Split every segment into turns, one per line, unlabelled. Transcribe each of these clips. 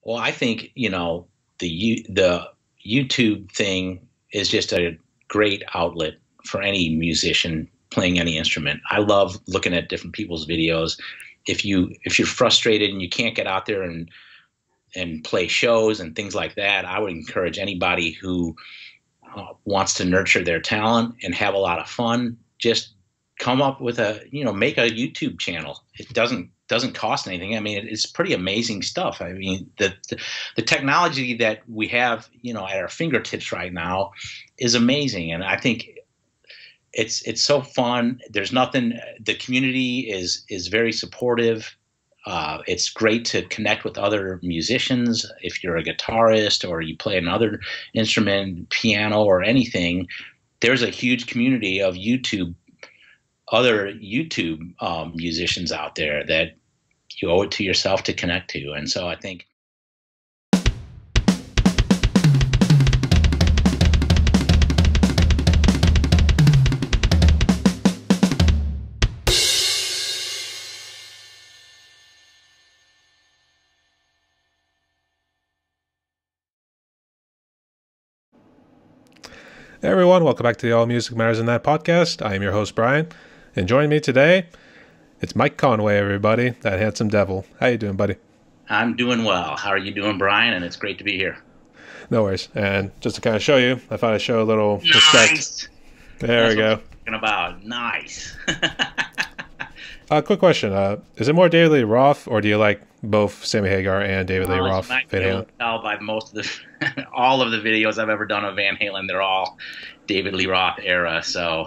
Well, I think, the YouTube thing is just a great outlet for any musician playing any instrument. I love looking at different people's videos. If you're frustrated and you can't get out there and play shows and things like that, I would encourage anybody who wants to nurture their talent and have a lot of fun, just come up with make a YouTube channel. It doesn't cost anything. I mean, it's pretty amazing stuff. I mean, the technology that we have, at our fingertips right now is amazing. And I think it's so fun. There's nothing, the community is very supportive. It's great to connect with other musicians. If you're a guitarist or you play another instrument, piano or anything, there's a huge community of other YouTube musicians out there that you owe it to yourself to connect to. And so I think.
Hey everyone, welcome back to the All Music Matters in That podcast. I am your host, Brian, and joining me today, it's Mike Conway, everybody, that handsome devil. How you doing, buddy?
I'm doing well. How are you doing, Brian? And it's great to be here.
No worries. And just to kind of show you, I thought I'd show a little respect. There we go.
Talking about nice.
Quick question. Is it more David Lee Roth, or do you like both Sammy Hagar and David Lee Roth?
Van Halen? Tell by most of the, all of the videos I've ever done of Van Halen, they're all David Lee Roth era. So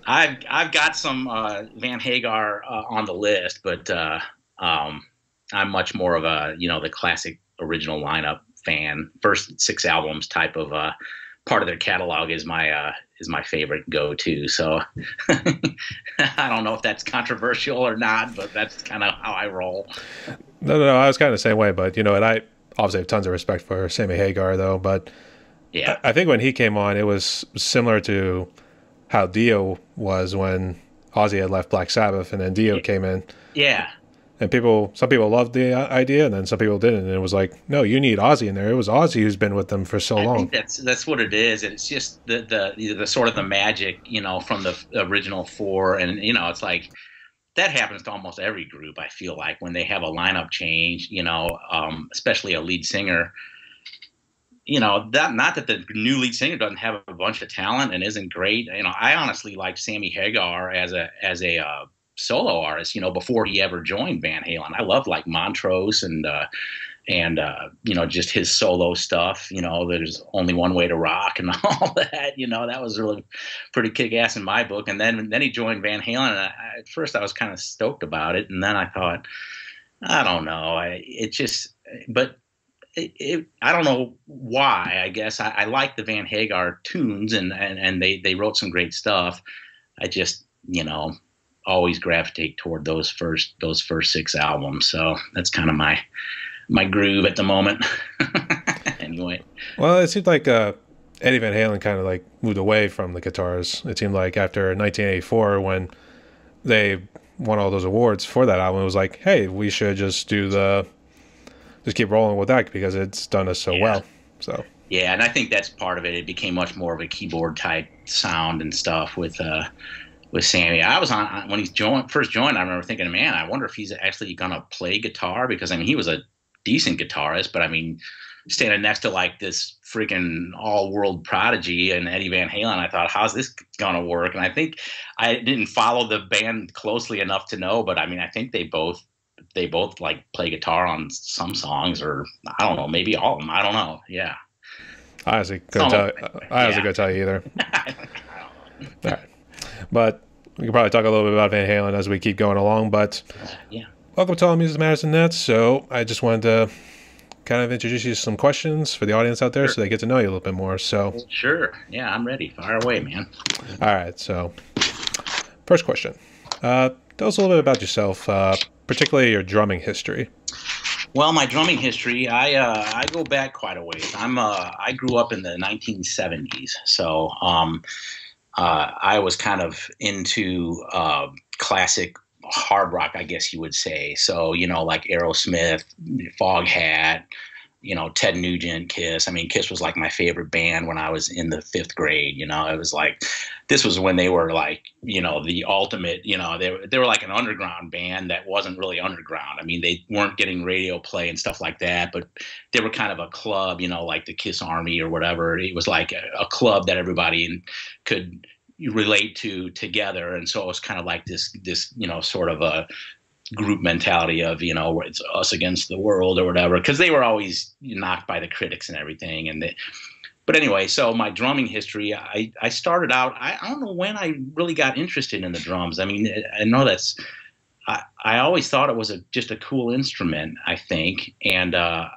I've got some Van Hagar on the list, but I'm much more of a the classic original lineup fan. First 6 albums type of part of their catalog is my favorite go-to. So I don't know if that's controversial or not, but that's kind of how I roll.
No, I was kind of the same way, but and I obviously have tons of respect for Sammy Hagar though, but
yeah,
I think when he came on, it was similar to how Dio was when Ozzy had left Black Sabbath and then Dio came in.
Yeah.
And some people loved the idea, and then some people didn't. And it was like, no, you need Ozzy in there. It was Ozzy who's been with them for so long.
I think that's what it is. It's just the sort of the magic, from the original 4, and it's like that happens to almost every group. I feel like when they have a lineup change, especially a lead singer. That not that the new lead singer doesn't have a bunch of talent and isn't great. I honestly liked Sammy Hagar as a solo artist, before he ever joined Van Halen. I loved like Montrose and just his solo stuff, there's only one way to rock and all that, that was really pretty kick-ass in my book. And then he joined Van Halen, and at first I was kind of stoked about it. And then I thought, I don't know, I don't know why. I guess I like the Van Hagar tunes and they wrote some great stuff. I just, always gravitate toward those first 6 albums. So that's kind of my groove at the moment. Anyway.
Well, it seemed like Eddie Van Halen kind of like moved away from the guitars. It seemed like after 1984, when they won all those awards for that album, it was like, hey, we should just keep rolling with that because it's done us so well. So
yeah, and I think that's part of it. It became much more of a keyboard type sound and stuff with Sammy. I was on when he first joined. I remember thinking, man, I wonder if he's actually gonna play guitar, because he was a decent guitarist, but standing next to like this freaking all-world prodigy and Eddie Van Halen, I thought, how's this gonna work? And I think I didn't follow the band closely enough to know, but I think they both like play guitar on some songs, or I don't know, maybe all of them. I don't know. Yeah.
I honestly couldn't tell you either.
I don't know.
All right. But we can probably talk a little bit about Van Halen as we keep going along. But
yeah,
welcome to All Music Matters in That. So I just wanted to kind of introduce you to some questions for the audience out there, so they get to know you a little bit more. So
sure, yeah, I'm ready. Fire away, man.
All right. So first question: tell us a little bit about yourself, particularly your drumming history.
Well, my drumming history, I go back quite a ways. I grew up in the 1970s, so. I was kind of into classic hard rock, I guess you would say. So, like Aerosmith, Foghat, Ted Nugent, Kiss. I mean, Kiss was like my favorite band when I was in the 5th grade. It was like, this was when they were like, the ultimate, they were like an underground band that wasn't really underground. I mean, they weren't getting radio play and stuff like that, but they were kind of a club, like the Kiss Army or whatever. It was like a club that everybody could relate to together. And so it was kind of like this, sort of a group mentality of, where it's us against the world or whatever, because they were always knocked by the critics and everything. But anyway, so my drumming history, I started out, I don't know when I really got interested in the drums. I mean, I know I always thought it was just a cool instrument, I think. And I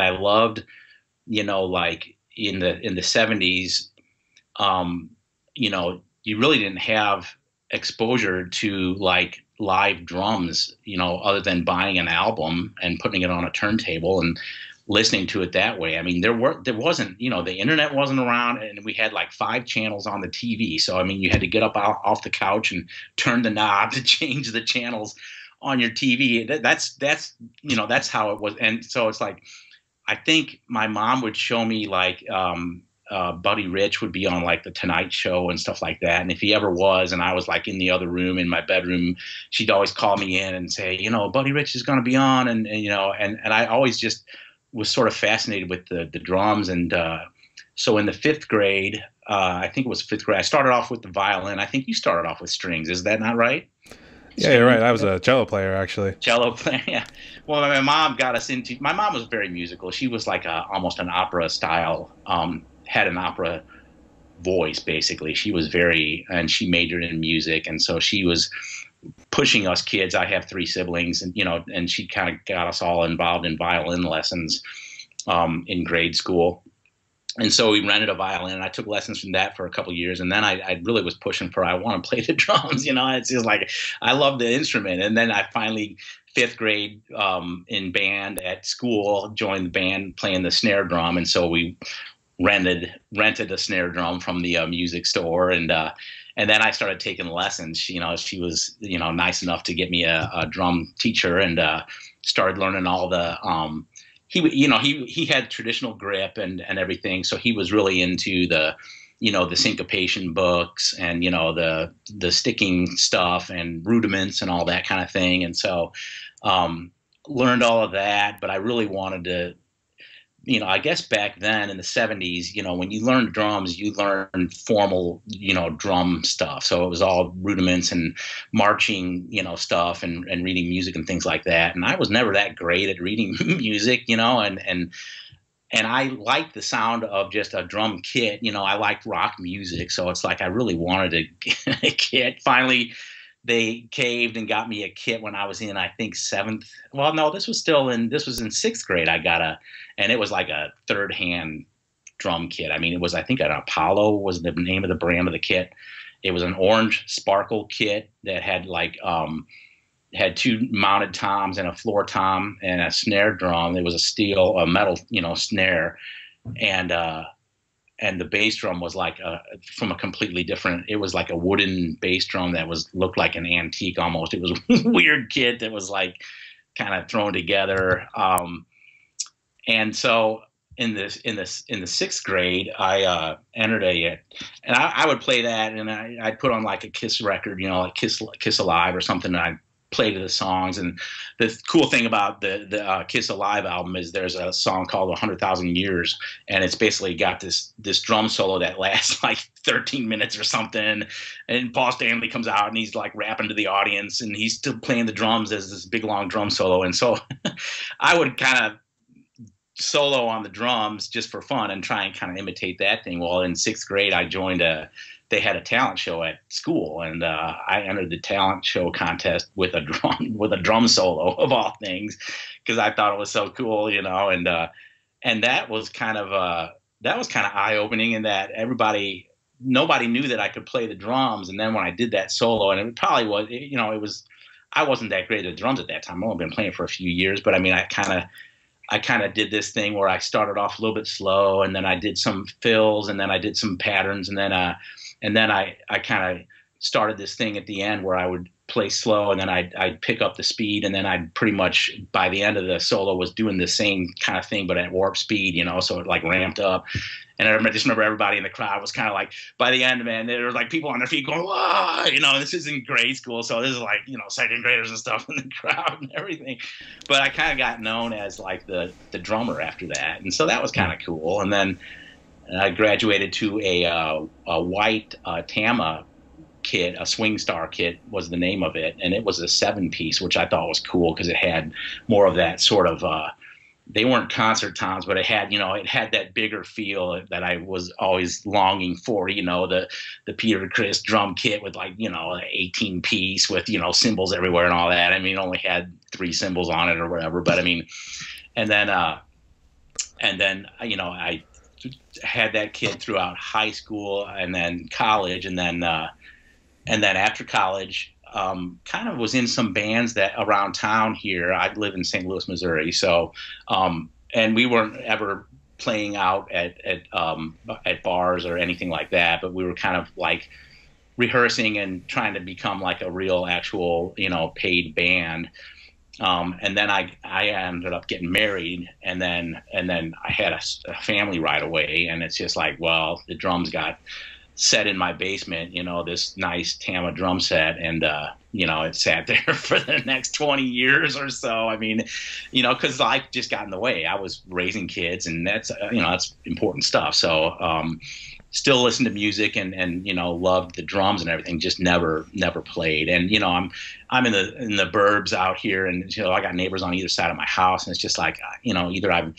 loved, like in the 70s, you really didn't have exposure to like live drums, other than buying an album and putting it on a turntable and listening to it that way. I mean, there wasn't, the internet wasn't around, and we had like 5 channels on the TV. So, I mean, you had to get up off the couch and turn the knob to change the channels on your TV. That's how it was. And so it's like, I think my mom would show me like, Buddy Rich would be on like the Tonight Show and stuff like that. And if he ever was, and I was like in the other room in my bedroom, she'd always call me in and say, Buddy Rich is going to be on. And I always just was sort of fascinated with the drums. And so in the 5th grade, I think it was 5th grade, I started off with the violin. I think you started off with strings. Is that not right?
Yeah, you're right. I was a cello player, actually.
Cello player, yeah. Well, my mom got us into, my mom was very musical. She was like almost an opera style, had an opera voice, basically. She was and she majored in music. And so she was pushing us kids. I have 3 siblings, and, and she kind of got us all involved in violin lessons in grade school. And so we rented a violin, and I took lessons from that for a couple of years. And then I really was pushing for, I want to play the drums. It's just like, I love the instrument. And then I finally, 5th grade, in band at school, joined the band playing the snare drum. And so we rented a snare drum from the music store. And then I started taking lessons. She was, nice enough to get me a drum teacher, and started learning all the, he had traditional grip and everything. So he was really into the syncopation books and, the sticking stuff and rudiments and all that kind of thing. And so, learned all of that, but I really wanted to, I guess back then in the 70s, when you learned drums, you learned formal, drum stuff. So it was all rudiments and marching, stuff and reading music and things like that. And I was never that great at reading music, and I liked the sound of just a drum kit. I liked rock music. So it's like I really wanted to get a kit. Finally, they caved and got me a kit when I was in, I think, 7th. Well, no, this was in 6th grade. And it was like a 3rd-hand drum kit. I mean, it was, I think, an Apollo was the name of the brand of the kit. It was an orange sparkle kit that had like, had 2 mounted toms and a floor tom and a snare drum. It was a metal, snare. And the bass drum was like from a completely different, it was like a wooden bass drum that looked like an antique almost. It was a weird kit that was like kind of thrown together. And so in the 6th grade, I entered and I would play that, and I'd put on like a Kiss record, like Kiss Alive or something, and I'd play to the songs. And the cool thing about the Kiss Alive album is there's a song called 100,000 Years, and it's basically got this drum solo that lasts like 13 minutes or something. And Paul Stanley comes out and he's like rapping to the audience, and he's still playing the drums as this big long drum solo. And so I would kind of solo on the drums just for fun and try and kind of imitate that thing. Well, in 6th grade, I joined they had a talent show at school, and I entered the talent show contest with a drum solo of all things, because I thought it was so cool, and that was kind of eye opening, in that nobody knew that I could play the drums. And then when I did that solo, and it probably was, I wasn't that great at the drums at that time. I've only been playing for a few years, but I mean, I kind of did this thing where I started off a little bit slow, and then I did some fills, and then I did some patterns, and then I kind of started this thing at the end where I would play slow, and then I'd pick up the speed, and then I'd pretty much by the end of the solo was doing the same kind of thing but at warp speed, you know, so it like ramped up. And I just remember everybody in the crowd was kind of like, by the end, man, there were like people on their feet going, "Whoa!" You know, this is in grade school, so this is like, you know, second graders and stuff in the crowd and everything. But I kind of got known as like the drummer after that, and so that was kind of cool. And then I graduated to a white Tama kit, a Swing Star kit was the name of it, and it was a 7-piece, which I thought was cool because it had more of that sort of they weren't concert toms, but it had, you know, it had that bigger feel that I was always longing for, you know, the Peter Criss drum kit with like, you know, an 18-piece with, you know, cymbals everywhere and all that. I mean, it only had 3 cymbals on it or whatever, but I mean, and then you know, I had that kit throughout high school and then college, and then after college, kind of was in some bands that around town here. I live in St. Louis, Missouri. So, and we weren't ever playing out at bars or anything like that, but we were kind of like rehearsing and trying to become like a real actual, you know, paid band. And then I ended up getting married, and then I had a family right away. And it's just like, well, the drums got set in my basement, you know, this nice Tama drum set, and you know, it sat there for the next 20 years or so. I mean, you know, because life just got in the way. I was raising kids, and that's you know, that's important stuff. So still listened to music and you know, loved the drums and everything, just never played. And you know, I'm in the burbs out here, and you know, I got neighbors on either side of my house, and it's just like, you know, either I'm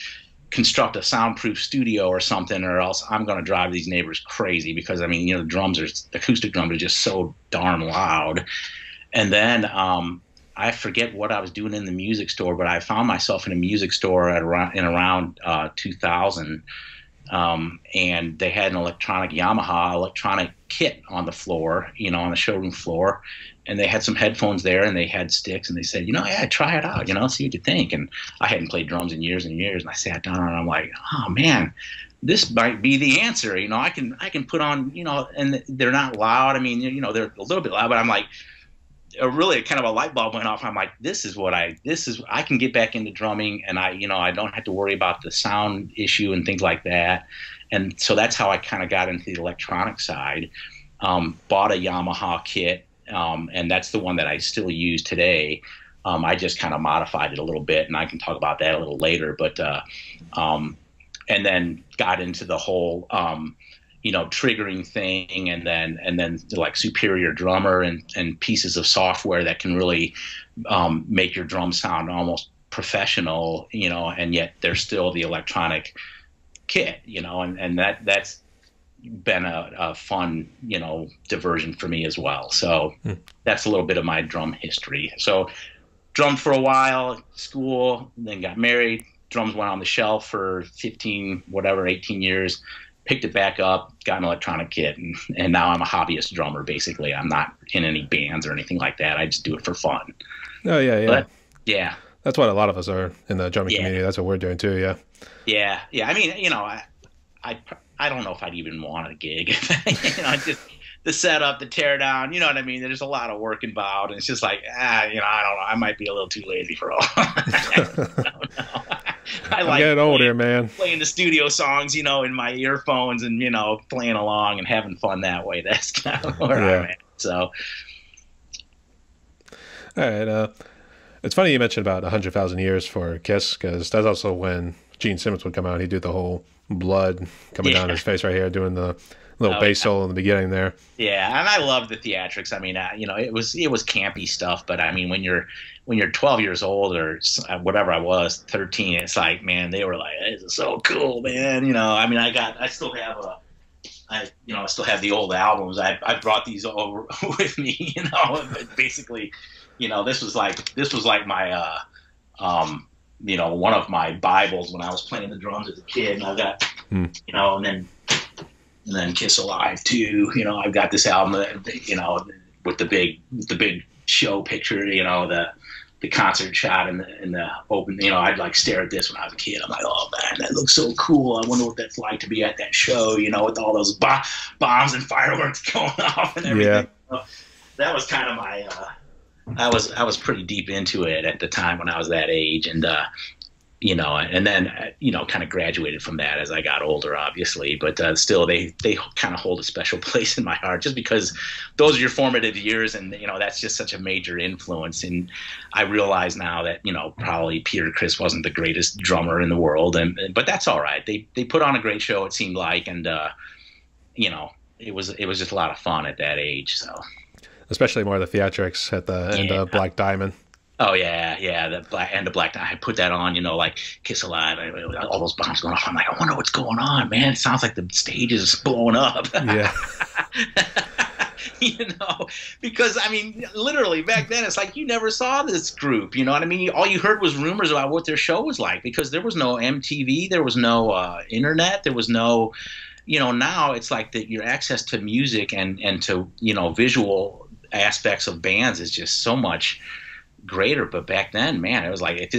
construct a soundproof studio or something, or else I'm going to drive these neighbors crazy, because I mean, you know, acoustic drums are just so darn loud. And then I forget what I was doing in the music store, but I found myself in a music store at around 2000, and they had an Yamaha electronic kit on the floor, you know, on the showroom floor. And they had some headphones there, and they had sticks, and they said, you know, yeah, try it out, you know, see what you think. And I hadn't played drums in years and years, and I sat down and I'm like, oh man, this might be the answer. You know, I can put on, you know, and they're not loud. I mean, you know, they're a little bit loud, but I'm like, really kind of a light bulb went off. I'm like, I can get back into drumming, and you know, I don't have to worry about the sound issue and things like that. And so that's how I kind of got into the electronic side. Bought a Yamaha kit. And that's the one that I still use today. I just kind of modified it a little bit, and I can talk about that a little later. But and then got into the whole you know, triggering thing, and then like Superior Drummer and pieces of software that can really make your drum sound almost professional, you know, and yet there's still the electronic kit, you know, and that's been a fun, you know, diversion for me as well. So that's a little bit of my drum history. So drummed for a while, school, then got married. Drums went on the shelf for 18 years, picked it back up, got an electronic kit, and now I'm a hobbyist drummer, basically. I'm not in any bands or anything like that. I just do it for fun.
Oh, yeah.
But, yeah.
That's what a lot of us are in the drumming community. That's what we're doing too, yeah.
Yeah. I mean, you know, I don't know if I'd even want a gig. You know, just the setup, the tear down, you know what I mean? There's a lot of work involved, and it's just like, you know, I don't know. I might be a little too lazy for all. I don't know. I'm like
getting older, man.
Playing the studio songs, you know, in my earphones, and you know, playing along and having fun that way. That's kind of where I'm at. So,
all right. It's funny you mentioned about 100,000 years for Kiss, because that's also when Gene Simmons would come out. He'd do the whole blood coming down his face right here, doing the little bass solo in the beginning there.
Yeah, and I love the theatrics. I mean, you know, it was campy stuff, but I mean, when you're 12 years old or whatever I was, 13, it's like, man, they were like, this is so cool, man. You know, I mean, I still have the old albums. I brought these over with me, you know, but basically, you know, this was like my you know, one of my Bibles when I was playing the drums as a kid. And I've got, you know, and then Kiss Alive too. You know, I've got this album that, you know, with the big show picture, you know, the concert shot in the open. You know, I'd like stare at this when I was a kid. I'm like, oh man, that looks so cool. I wonder what that's like to be at that show, you know, with all those bombs and fireworks going off and everything.
Yeah.
So that was kind of my I was pretty deep into it at the time when I was that age, and and then kind of graduated from that as I got older, obviously. But still, they kind of hold a special place in my heart, just because those are your formative years, and that's just such a major influence. And I realize now that probably Peter Criss wasn't the greatest drummer in the world, but that's all right. They put on a great show, it seemed like, and it was just a lot of fun at that age. So.
Especially more of the theatrics at the end of Black Diamond.
Oh yeah, the Black Diamond. I put that on, like Kiss Alive, all those bombs going off. I'm like, I wonder what's going on, man. It sounds like the stage is blowing up.
Yeah.
Because I mean, literally back then, it's like you never saw this group. You know what I mean? All you heard was rumors about what their show was like, because there was no MTV, there was no internet, there was no. Now it's like that your access to music and to visual aspects of bands is just so much greater. But back then, man, it was like if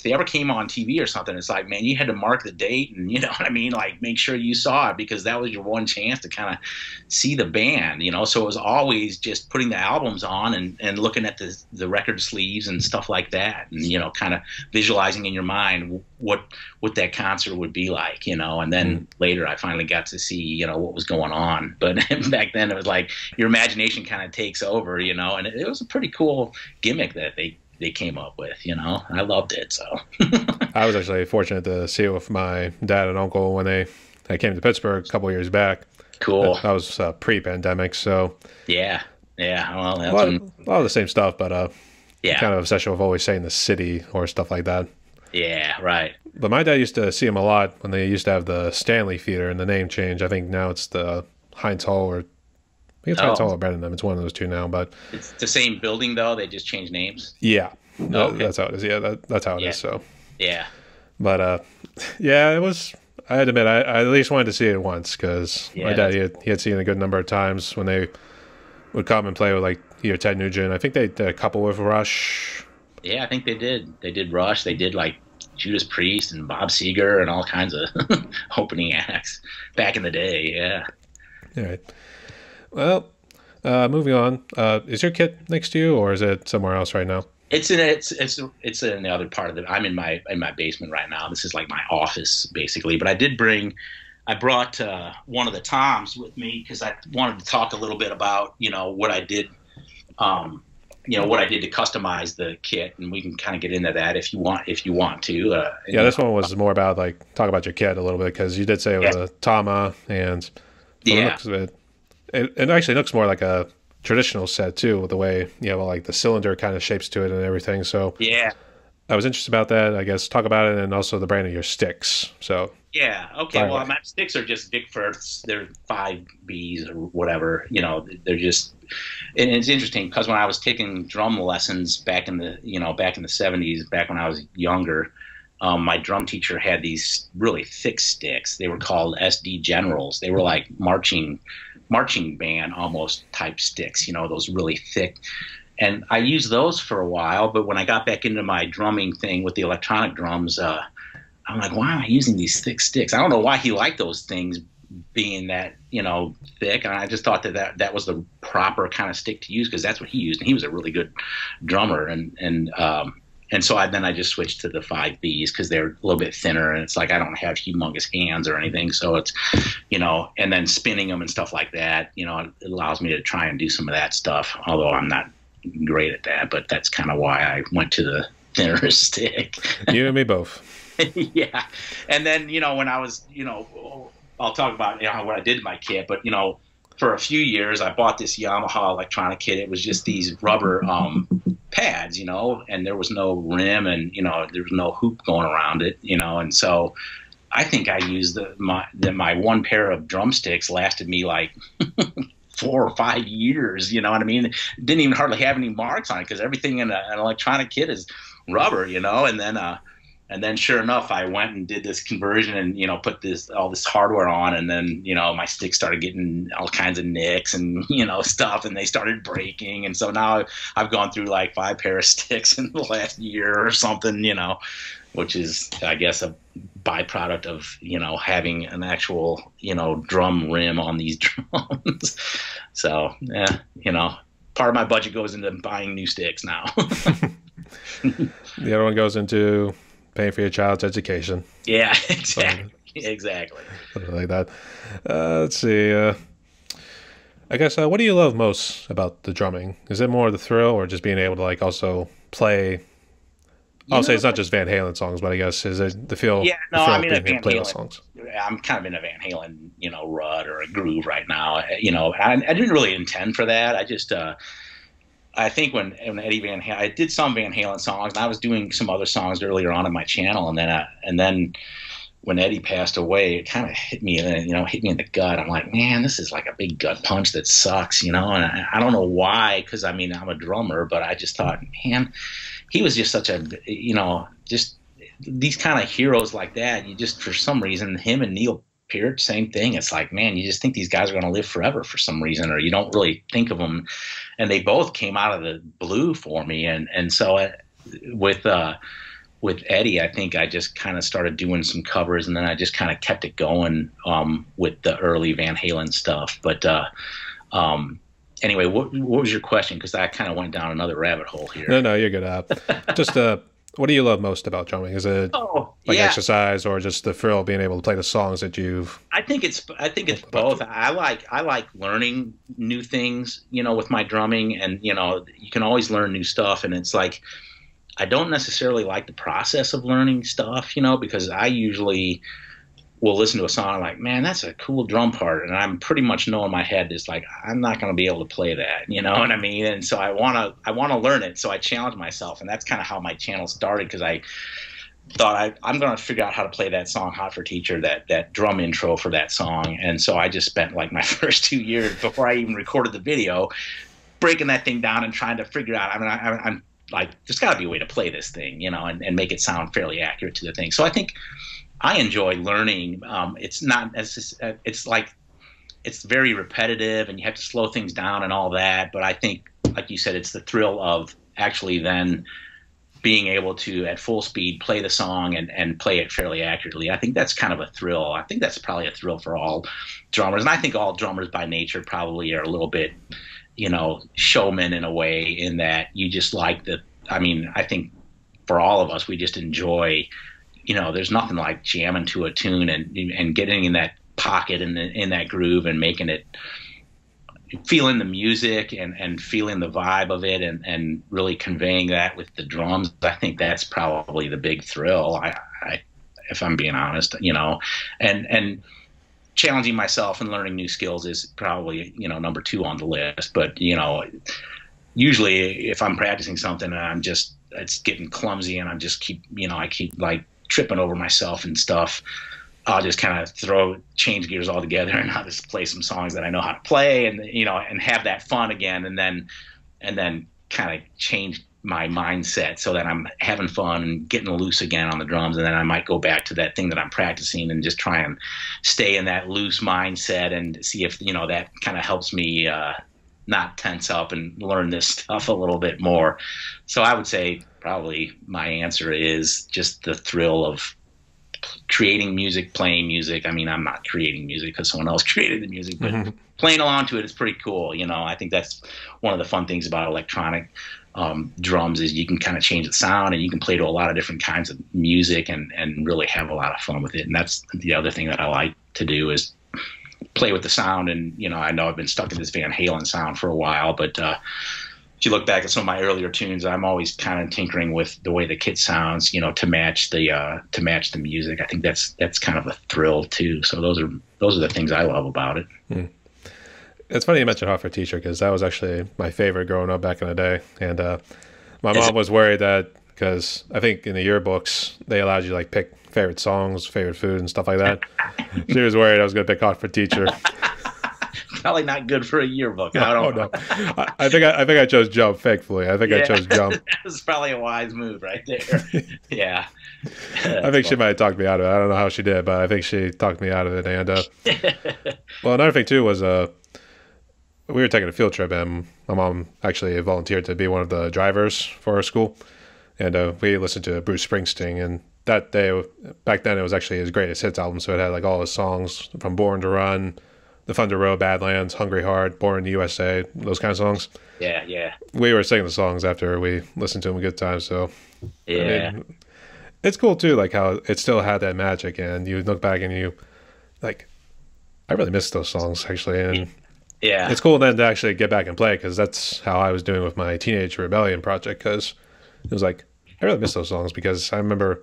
they ever came on TV or something, it's like, man, you had to mark the date and what I mean, like make sure you saw it, because that was your one chance to kind of see the band. So it was always just putting the albums on and looking at the record sleeves and stuff like that, and kind of visualizing in your mind what that concert would be like, and then later I finally got to see what was going on. But back then it was like your imagination kind of takes over, and it was a pretty cool gimmick that they came up with. I loved it. So
I was actually fortunate to see it with my dad and uncle when they came to Pittsburgh a couple years back.
Cool.
That was pre-pandemic, so
yeah. Well, that's
a lot of the same stuff, but kind of obsession with always saying the city or stuff like that.
Yeah, right.
But my dad used to see him a lot when they used to have the Stanley Theater and the name change. I think now it's the Heinz Hall, or I think it's Heinz Hall or Brennan. It's one of those two now, but
it's the same building though. They just changed names.
Yeah,
okay.
That's how it is. Yeah, that's how it is. So
yeah,
but it was. I had to admit, I at least wanted to see it once, because my dad he had seen it a good number of times when they would come and play with like either Ted Nugent. I think they did a couple with Rush.
Yeah, I think they did. They did Rush. They did like Judas Priest and Bob Seger and all kinds of opening acts back in the day. Yeah.
All right. Well, moving on. Is your kit next to you, or is it somewhere else right now?
It's in the other part of I'm in my basement right now. This is like my office basically. But I brought one of the toms with me because I wanted to talk a little bit about what I did. What I did to customize the kit, and we can kind of get into that if you want to.
This one was more about talk about your kit a little bit, because you did say it was a Tama, and it actually looks more like a traditional set too, with the way like the cylinder kind of shapes to it and everything. So
yeah,
I was interested about that. I guess talk about it, and also the brand of your sticks. So
yeah, okay. Well, my sticks are just Vic Firths. They're 5Bs or whatever. They're just. And it's interesting because when I was taking drum lessons back in the 70s, back when I was younger, my drum teacher had these really thick sticks. They were called SD Generals. They were like marching band almost type sticks. Those really thick. And I used those for a while, but when I got back into my drumming thing with the electronic drums, I'm like, why am I using these thick sticks? I don't know why he liked those things being that thick, and I just thought that was the proper kind of stick to use, because that's what he used, and he was a really good drummer, and so I just switched to the 5Bs because they're a little bit thinner, and it's like I don't have humongous hands or anything, so it's and then spinning them and stuff like that, it allows me to try and do some of that stuff, although I'm not great at that, but that's kind of why I went to the thinner stick.
You and me both.
Yeah, and then when I was I'll talk about what I did to my kit, but for a few years I bought this Yamaha electronic kit. It was just these rubber pads, and there was no rim, and there was no hoop going around it, and so I think I used my one pair of drumsticks lasted me like 4 or 5 years. You know what I mean? It didn't even hardly have any marks on it, because everything in an electronic kit is rubber, and then sure enough, I went and did this conversion and, put all this hardware on, and then, my sticks started getting all kinds of nicks and, stuff, and they started breaking. And so now I've gone through like 5 pair of sticks in the last year or something, which is, I guess, a byproduct of, having an actual, drum rim on these drums. So, yeah, part of my budget goes into buying new sticks now.
The other one goes into paying for your child's education.
Yeah, exactly. Exactly.
Something like that. Let's see. I guess, what do you love most about the drumming? Is it more the thrill or just being able to like also play? I'll say it's not just Van Halen songs, but I guess is it the feel?
Yeah, no,
the feel
I mean,
of being able
Van
to play those
Halen,
songs.
I'm kind of in a Van Halen, rut or a groove right now. I didn't really intend for that. I just, I think when Eddie Van Halen, I did some Van Halen songs, and I was doing some other songs earlier on in my channel, and then when Eddie passed away, it kind of hit me, hit me in the gut. I'm like, man, this is like a big gut punch that sucks, and I don't know why, because I mean, I'm a drummer, but I just thought, man, he was just such a, just these kind of heroes like that. You just, for some reason, him and Neil Peart, same thing. It's like, man, you just think these guys are going to live forever for some reason, or you don't really think of them. And they both came out of the blue for me. And so with Eddie, I think I just kind of started doing some covers, and then I just kind of kept it going with the early Van Halen stuff. But anyway, what was your question? Because I kind of went down another rabbit hole here.
No, you're good. Just what do you love most about drumming? Is it exercise, or just the thrill of being able to play the songs that you've?
I think it's both. I like learning new things, with my drumming, and you can always learn new stuff, and it's like, I don't necessarily like the process of learning stuff, because I usually will listen to a song like, man, that's a cool drum part, and I'm pretty much know in my head it's like, I'm not going to be able to play that, you know what I mean? And so I want to learn it, so I challenge myself, and that's kind of how my channel started, because I thought I'm going to figure out how to play that song, Hot for Teacher, that drum intro for that song. And so I just spent like my first 2 years before I even recorded the video breaking that thing down and trying to figure out, I'm like, there's got to be a way to play this thing, and make it sound fairly accurate to the thing. So I think I enjoy learning. It's not as it's like, it's very repetitive, and you have to slow things down and all that. But I think, like you said, it's the thrill of actually then being able to, at full speed, play the song and play it fairly accurately. I think that's kind of a thrill. I think that's probably a thrill for all drummers. And I think all drummers by nature probably are a little bit, showmen in a way, in that you just like I think for all of us, we just enjoy, there's nothing like jamming to a tune and getting in that pocket and in that groove and making it, feeling the music and feeling the vibe of it and really conveying that with the drums. I think that's probably the big thrill. I if I'm being honest, and challenging myself and learning new skills is probably, number 2 on the list. But, usually if I'm practicing something and it's getting clumsy and I keep like tripping over myself and stuff, I'll just kind of change gears altogether, and I'll just play some songs that I know how to play, and, and have that fun again. And then kind of change my mindset so that I'm having fun and getting loose again on the drums. And then I might go back to that thing that I'm practicing and just try and stay in that loose mindset and see if, that kind of helps me not tense up and learn this stuff a little bit more. So I would say probably my answer is just the thrill of creating music, playing music. I mean, I'm not creating music because someone else created the music, but playing along to it is pretty cool. I think that's one of the fun things about electronic drums is you can kind of change the sound, and you can play to a lot of different kinds of music and really have a lot of fun with it. And that's the other thing that I like to do, is play with the sound. And, I know I've been stuck in this Van Halen sound for a while, but if you look back at some of my earlier tunes, I'm always kind of tinkering with the way the kit sounds, to match the music. I think that's kind of a thrill too. So those are the things I love about it.
It's funny you mentioned Hot for Teacher, because that was actually my favorite growing up back in the day. And my mom was worried that, because I think in the yearbooks they allowed you to like pick favorite songs, favorite food, and stuff like that. She was worried I was going to pick Hot for Teacher.
Probably not good for a yearbook. I don't know.
I think I chose Jump. Thankfully, I chose Jump.
That was probably a wise move right there. Yeah.
I think she might have talked me out of it. I don't know how she did, but I think she talked me out of it. And well, another thing too was we were taking a field trip, and my mom actually volunteered to be one of the drivers for our school, and we listened to Bruce Springsteen. And back then, it was actually his greatest hits album, so it had like all his songs from Born to Run, the Thunder Road, Badlands, Hungry Heart, Born in the USA, those kind of songs.
Yeah, yeah,
We were singing the songs after we listened to them a good time. So
yeah.
I mean, it's cool too, like how it still had that magic, and you look back and you like, I really miss those songs actually, and
Yeah.
it's cool then to actually get back and play, because that's how I was doing with my Teenage Rebellion project, because it was like, I really miss those songs, because I remember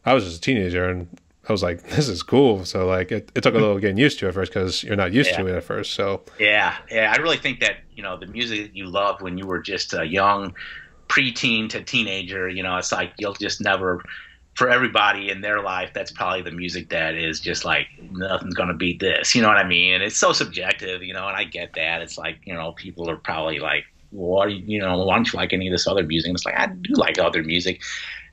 I was just a teenager and I was like, this is cool. So like it took a little getting used to at first, because you're not used to it at first. So
Yeah, yeah. I really think that, the music that you loved when you were just a young preteen to teenager, it's like you'll just never, for everybody in their life, that's probably the music that is just like, nothing's going to beat this. You know what I mean? And it's so subjective, and I get that. It's like, people are probably like, well, why don't you like any of this other music? And it's like, I do like other music.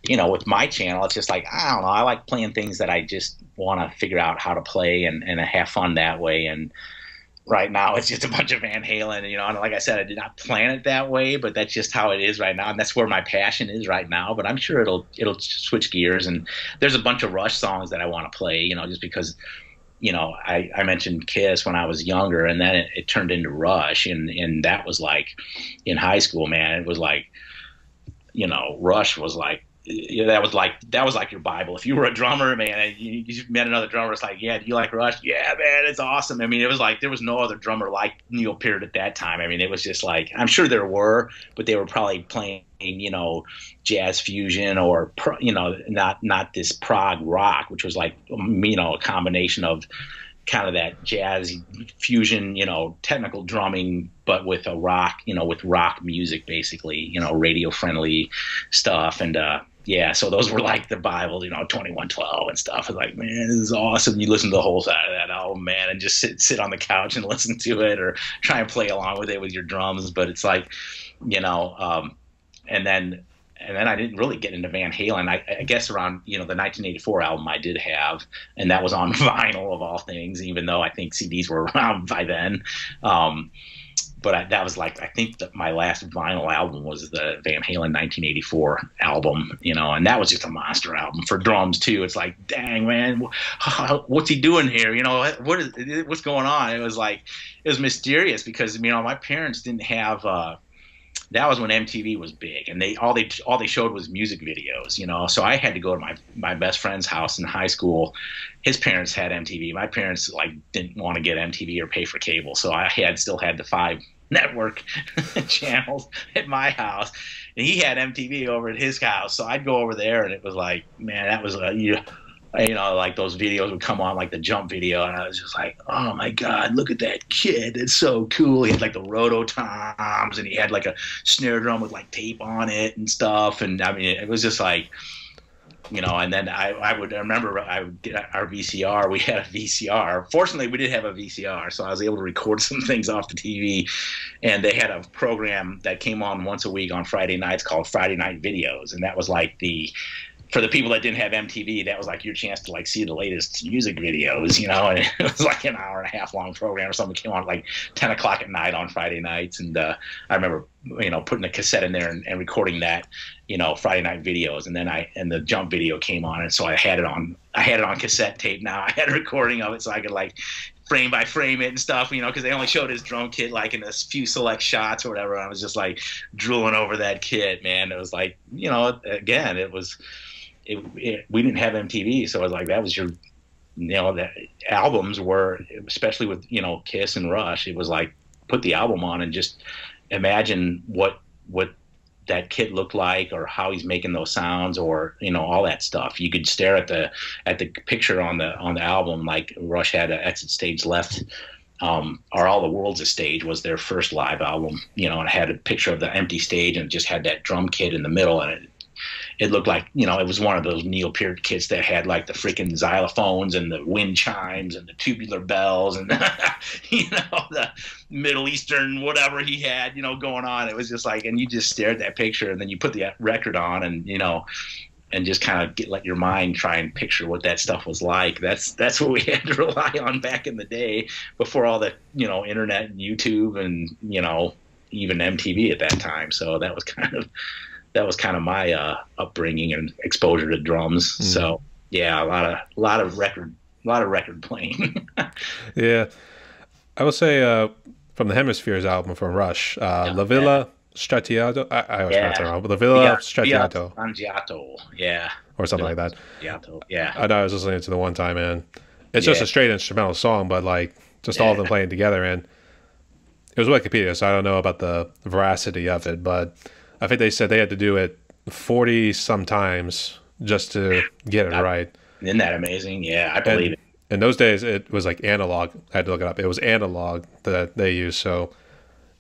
With my channel, it's just like, I don't know. I like playing things that I just want to figure out how to play and have fun that way. And right now it's just a bunch of Van Halen, and like I said, I did not plan it that way, but that's just how it is right now. And that's where my passion is right now, but I'm sure it'll switch gears. And there's a bunch of Rush songs that I want to play, just because, I mentioned Kiss when I was younger, and then it turned into Rush. And that was like in high school, man, it was like, Rush was like, that was like your Bible. If you were a drummer, man, and you met another drummer, it's like, yeah, do you like Rush? Yeah, man, it's awesome. I mean, it was like there was no other drummer like Neil Peart at that time. I mean, it was just like, I'm sure there were, but they were probably playing, jazz fusion or not this prog rock, which was like, a combination of kind of that jazz fusion, technical drumming, but with a rock, with rock music, basically, radio friendly stuff. And, yeah, so those were like the Bible, 2112 and stuff. It's like, man, this is awesome. You listen to the whole side of that album, man, and just sit on the couch and listen to it, or try and play along with it with your drums. But it's like, and then I didn't really get into Van Halen. I guess around, the 1984 album I did have, and that was on vinyl of all things, even though I think CDs were around by then. But that was like, I think that my last vinyl album was the Van Halen 1984 album, and that was just a monster album for drums too. It's like, dang, man, what's he doing here? What's going on? It was mysterious, because, my parents didn't have, that was when MTV was big, and all they showed was music videos, so I had to go to my best friend's house in high school. His parents had MTV. My parents didn't want to get MTV or pay for cable, so I still had the 5 network channels at my house, and he had MTV over at his house. So I'd go over there, and it was like, man, that was like those videos would come on, like the Jump video, and I was just like, oh my God, look at that kid, it's so cool. He had like the roto toms, and he had like a snare drum with like tape on it and stuff. And I mean, it was just like, and then I would remember I would get our VCR. We had a VCR. Fortunately, we did have a VCR, so I was able to record some things off the TV. And they had a program that came on once a week on Friday nights called Friday Night Videos, and that was like for the people that didn't have MTV, that was like your chance to see the latest music videos, and it was like an hour and a half long program or something. It came on like 10 o'clock at night on Friday nights. And I remember, putting a cassette in there and recording that, Friday Night Videos. And then the Jump video came on. And so I had it on cassette tape. Now I had a recording of it, so I could frame by frame it and stuff, because they only showed his drum kit in a few select shots or whatever. I was just drooling over that kit, man. It was like, again, it was, we didn't have MTV, so it was like, that was your, the albums were, especially with, Kiss and Rush, it was like, put the album on and just imagine what that kid looked like, or how he's making those sounds, or all that stuff. You could stare at the picture on the album, like Rush had Exit Stage Left, or All the World's a Stage was their first live album, and it had a picture of the empty stage, and it just had that drum kit in the middle, and it looked like, it was one of those Neil Peart kits that had like the freaking xylophones and the wind chimes and the tubular bells and, the Middle Eastern, whatever he had, going on. It was just like, and you just stare at that picture, and then you put the record on, and, and just kind of let your mind try and picture what that stuff was like. That's what we had to rely on back in the day, before all the, internet and YouTube and, even MTV at that time. So that was kind of my upbringing and exposure to drums. Mm. So yeah, a lot of record playing.
Yeah, I will say from the Hemispheres album from Rush, La Villa Stratiato. I always pronounce it wrong, but La Villa Stratiato.
Stratiato, yeah.
Or something like that.
Stratiato, yeah.
I know I was listening to the one time, and it's just a straight instrumental song, but like just all of them playing together. And it was Wikipedia, so I don't know about the veracity of it, but I think they said they had to do it 40 sometimes just to get it right.
Isn't that amazing? Yeah, I believe it.
In those days, it was like analog. I had to look it up. It was analog that they used, so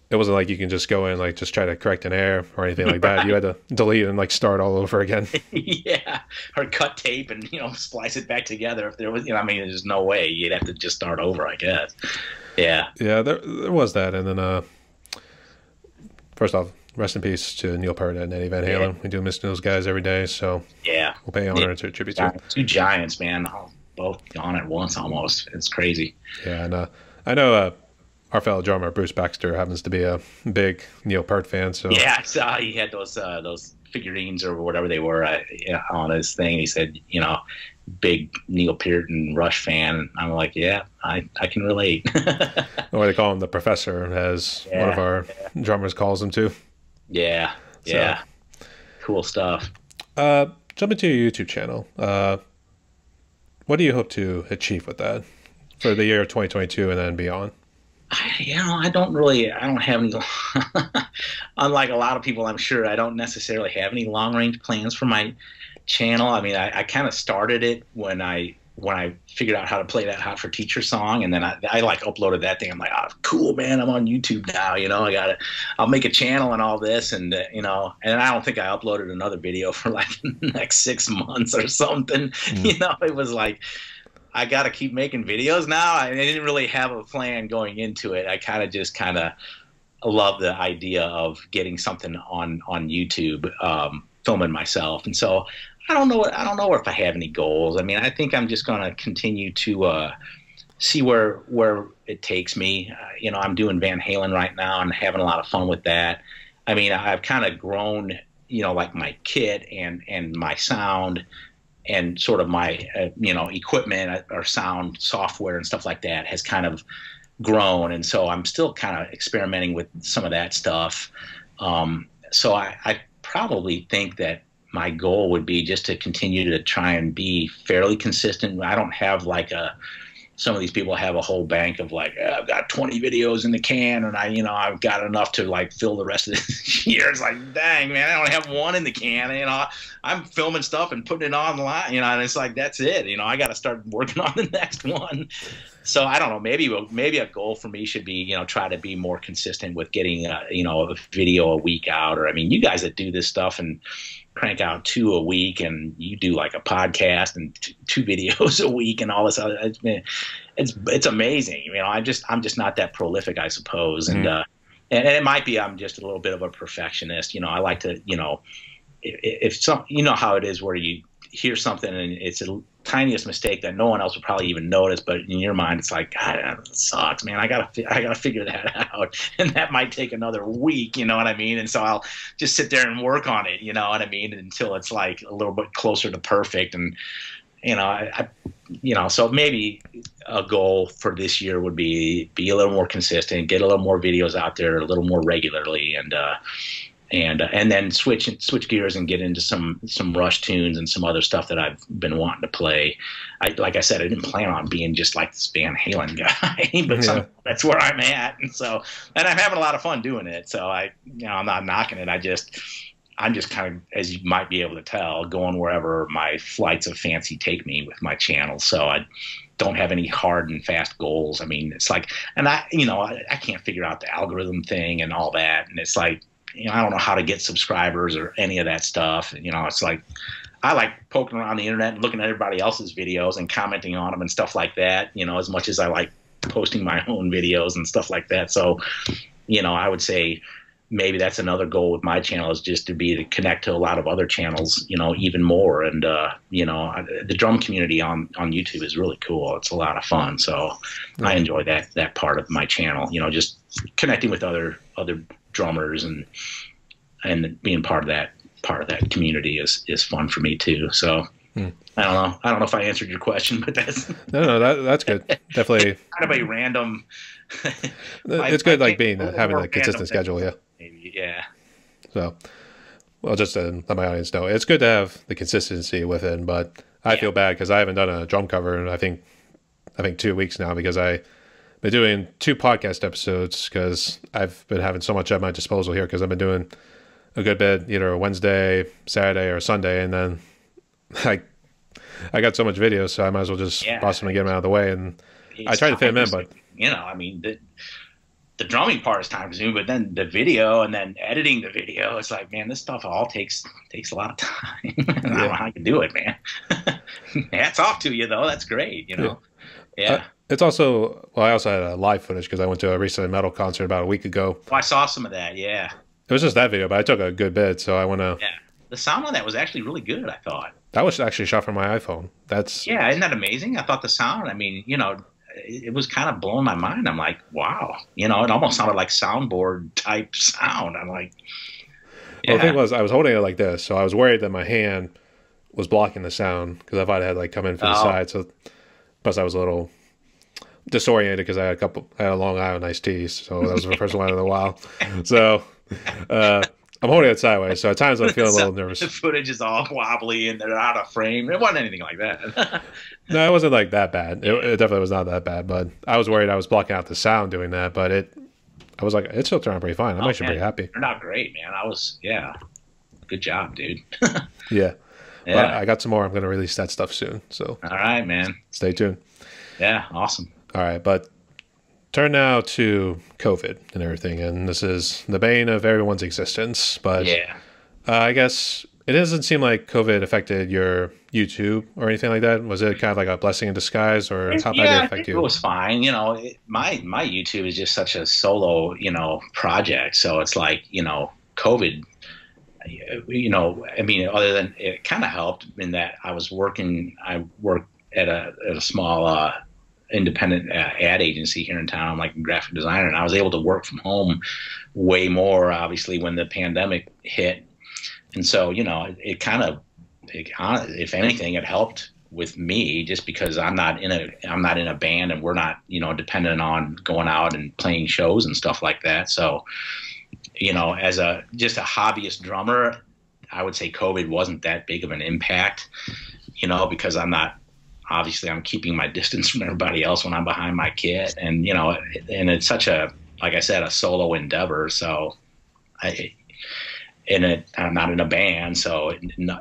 it wasn't like you can just go in like just try to correct an error or anything like that. You had to delete and like start all over again.
Yeah, or cut tape and splice it back together. If there was, I mean, there's no way you'd have to just start over, I guess. Yeah.
Yeah, there was that, and then first off, rest in peace to Neil Peart and Eddie Van Halen. We do miss those guys every day, so
yeah,
we'll pay honor to tribute to
two giants, man. Both gone at once almost. It's crazy.
Yeah, and I know our fellow drummer Bruce Baxter happens to be a big Neil Peart fan. So
yeah, I saw he had those figurines or whatever they were on his thing. He said, big Neil Peart and Rush fan. And I'm like, yeah, I can relate.
Or they call him the Professor, as one of our drummers calls him too.
Yeah, yeah, so, cool stuff.
Jump into your YouTube channel. What do you hope to achieve with that for the year of 2022 and then beyond?
I don't have any, unlike a lot of people, I'm sure, I don't necessarily have any long range plans for my channel. I mean, I kind of started it when I figured out how to play that Hot for Teacher song, and then I like uploaded that thing. I'm like, oh, cool, man, I'm on YouTube now. I'll make a channel and all this, and and I don't think I uploaded another video for like the next 6 months or something. It was like, I got to keep making videos now. I didn't really have a plan going into it. I just love the idea of getting something on YouTube, filming myself, and so. I don't know if I have any goals. I mean, I think I'm just going to continue to see where it takes me. I'm doing Van Halen right now and having a lot of fun with that. I mean, I've kind of grown, like my kit and my sound and sort of my, equipment or sound software and stuff like that has kind of grown. And so I'm still kind of experimenting with some of that stuff. So I probably think that my goal would be just to continue to try and be fairly consistent. I don't have like some of these people have a whole bank of like, I've got 20 videos in the can and I've got enough to like fill the rest of the year. It's like, dang, man, I don't have one in the can. I'm filming stuff and putting it online, and it's like, that's it. I got to start working on the next one. So I don't know, maybe a goal for me should be, try to be more consistent with getting, a video a week out. Or, I mean, you guys that do this stuff and crank out 2 a week, and you do like a podcast and 2 videos a week and all this other, it's amazing. I'm just not that prolific, I suppose. Mm-hmm. And it might be, I'm just a little bit of a perfectionist. I like to, if some, how it is where you hear something and it's a tiniest mistake that no one else would probably even notice, but in your mind it's like, God, that sucks, man. I gotta figure that out, and that might take another week. You know what I mean? And so I'll just sit there and work on it. You know what I mean? Until it's like a little bit closer to perfect. And so maybe a goal for this year would be a little more consistent, get a little more videos out there a little more regularly, and then switch gears and get into some Rush tunes and some other stuff that I've been wanting to play. Like I said, I didn't plan on being just like this Van Halen guy, but that's where I'm at. And I'm having a lot of fun doing it. So I'm not knocking it. I'm just kind of, as you might be able to tell, going wherever my flights of fancy take me with my channel. So I don't have any hard and fast goals. I mean, it's like, and I can't figure out the algorithm thing and all that. And it's like, I don't know how to get subscribers or any of that stuff. It's like, I like poking around the internet and looking at everybody else's videos and commenting on them and stuff like that, as much as I like posting my own videos and stuff like that. So, I would say maybe that's another goal with my channel, is just to connect to a lot of other channels, even more. And, the drum community on YouTube is really cool. It's a lot of fun. So I enjoy that part of my channel, just connecting with other drummers and being part of that community is fun for me too. So I don't know. I don't know if I answered your question, but that's
No, that's good. Definitely.
kind of a random.
It's good, like being
little
having
more
a consistent
random
schedule. Yeah.
maybe. Yeah.
So, well, just to let my audience know, it's good to have the consistency with it. But I feel bad because I haven't done a drum cover in I think 2 weeks now because I've been doing 2 podcast episodes because I've been having so much at my disposal here because I've been doing a good bit either Wednesday, Saturday, or Sunday, and then I I got so much video, so I might as well just bust them and get them out of the way. And I tried to fit them in, but
I mean, the drumming part is time consuming, but then the video and then editing the video, it's like, man, this stuff all takes a lot of time. I don't know how you do it, man. Hats off to you, though. That's great, Yeah.
It's also, well, I also had a live footage because I went to a recent metal concert about a week ago.
Oh, I saw some of that, yeah.
It was just that video, but I took a good bit, so I want to.
Yeah. The sound on that was actually really good, I thought.
That was actually shot from my iPhone.
Yeah, isn't that amazing? I thought the sound, I mean, it was kind of blowing my mind. I'm like, wow. It almost sounded like soundboard type sound. I'm like,
Well, the thing was, I was holding it like this, so I was worried that my hand was blocking the sound because I thought it had like come in from the side. So, plus I was a little disoriented because I had a Long Island iced tea, so that was the first one in a while. So I'm holding it sideways, so at times I feel a little nervous.
The footage is all wobbly and they're out of frame. It wasn't anything like that.
No, it wasn't like that bad. It definitely was not that bad, but I was worried I was blocking out the sound doing that. But I was like, it still turned out pretty fine. I'm actually pretty happy.
Turned out great, man. Good job, dude.
Yeah. But I got some more. I'm going to release that stuff soon. So
all right, man.
Stay tuned.
Yeah, awesome.
All right, but turn now to COVID and everything, and this is the bane of everyone's existence. But I guess it doesn't seem like COVID affected your YouTube or anything like that. Was it kind of like a blessing in disguise, or how did it affect you?
It was fine. My YouTube is just such a solo, project. So it's like, COVID, I mean, other than it kind of helped in that I worked at a small independent ad agency here in town, like a graphic designer, and I was able to work from home way more, obviously, when the pandemic hit. And so, it kind of, if anything, it helped with me just because I'm not in a band and we're not, dependent on going out and playing shows and stuff like that. So, as just a hobbyist drummer, I would say COVID wasn't that big of an impact, because obviously I'm keeping my distance from everybody else when I'm behind my kit, and and it's such like I said, a solo endeavor. So I'm not in a band, so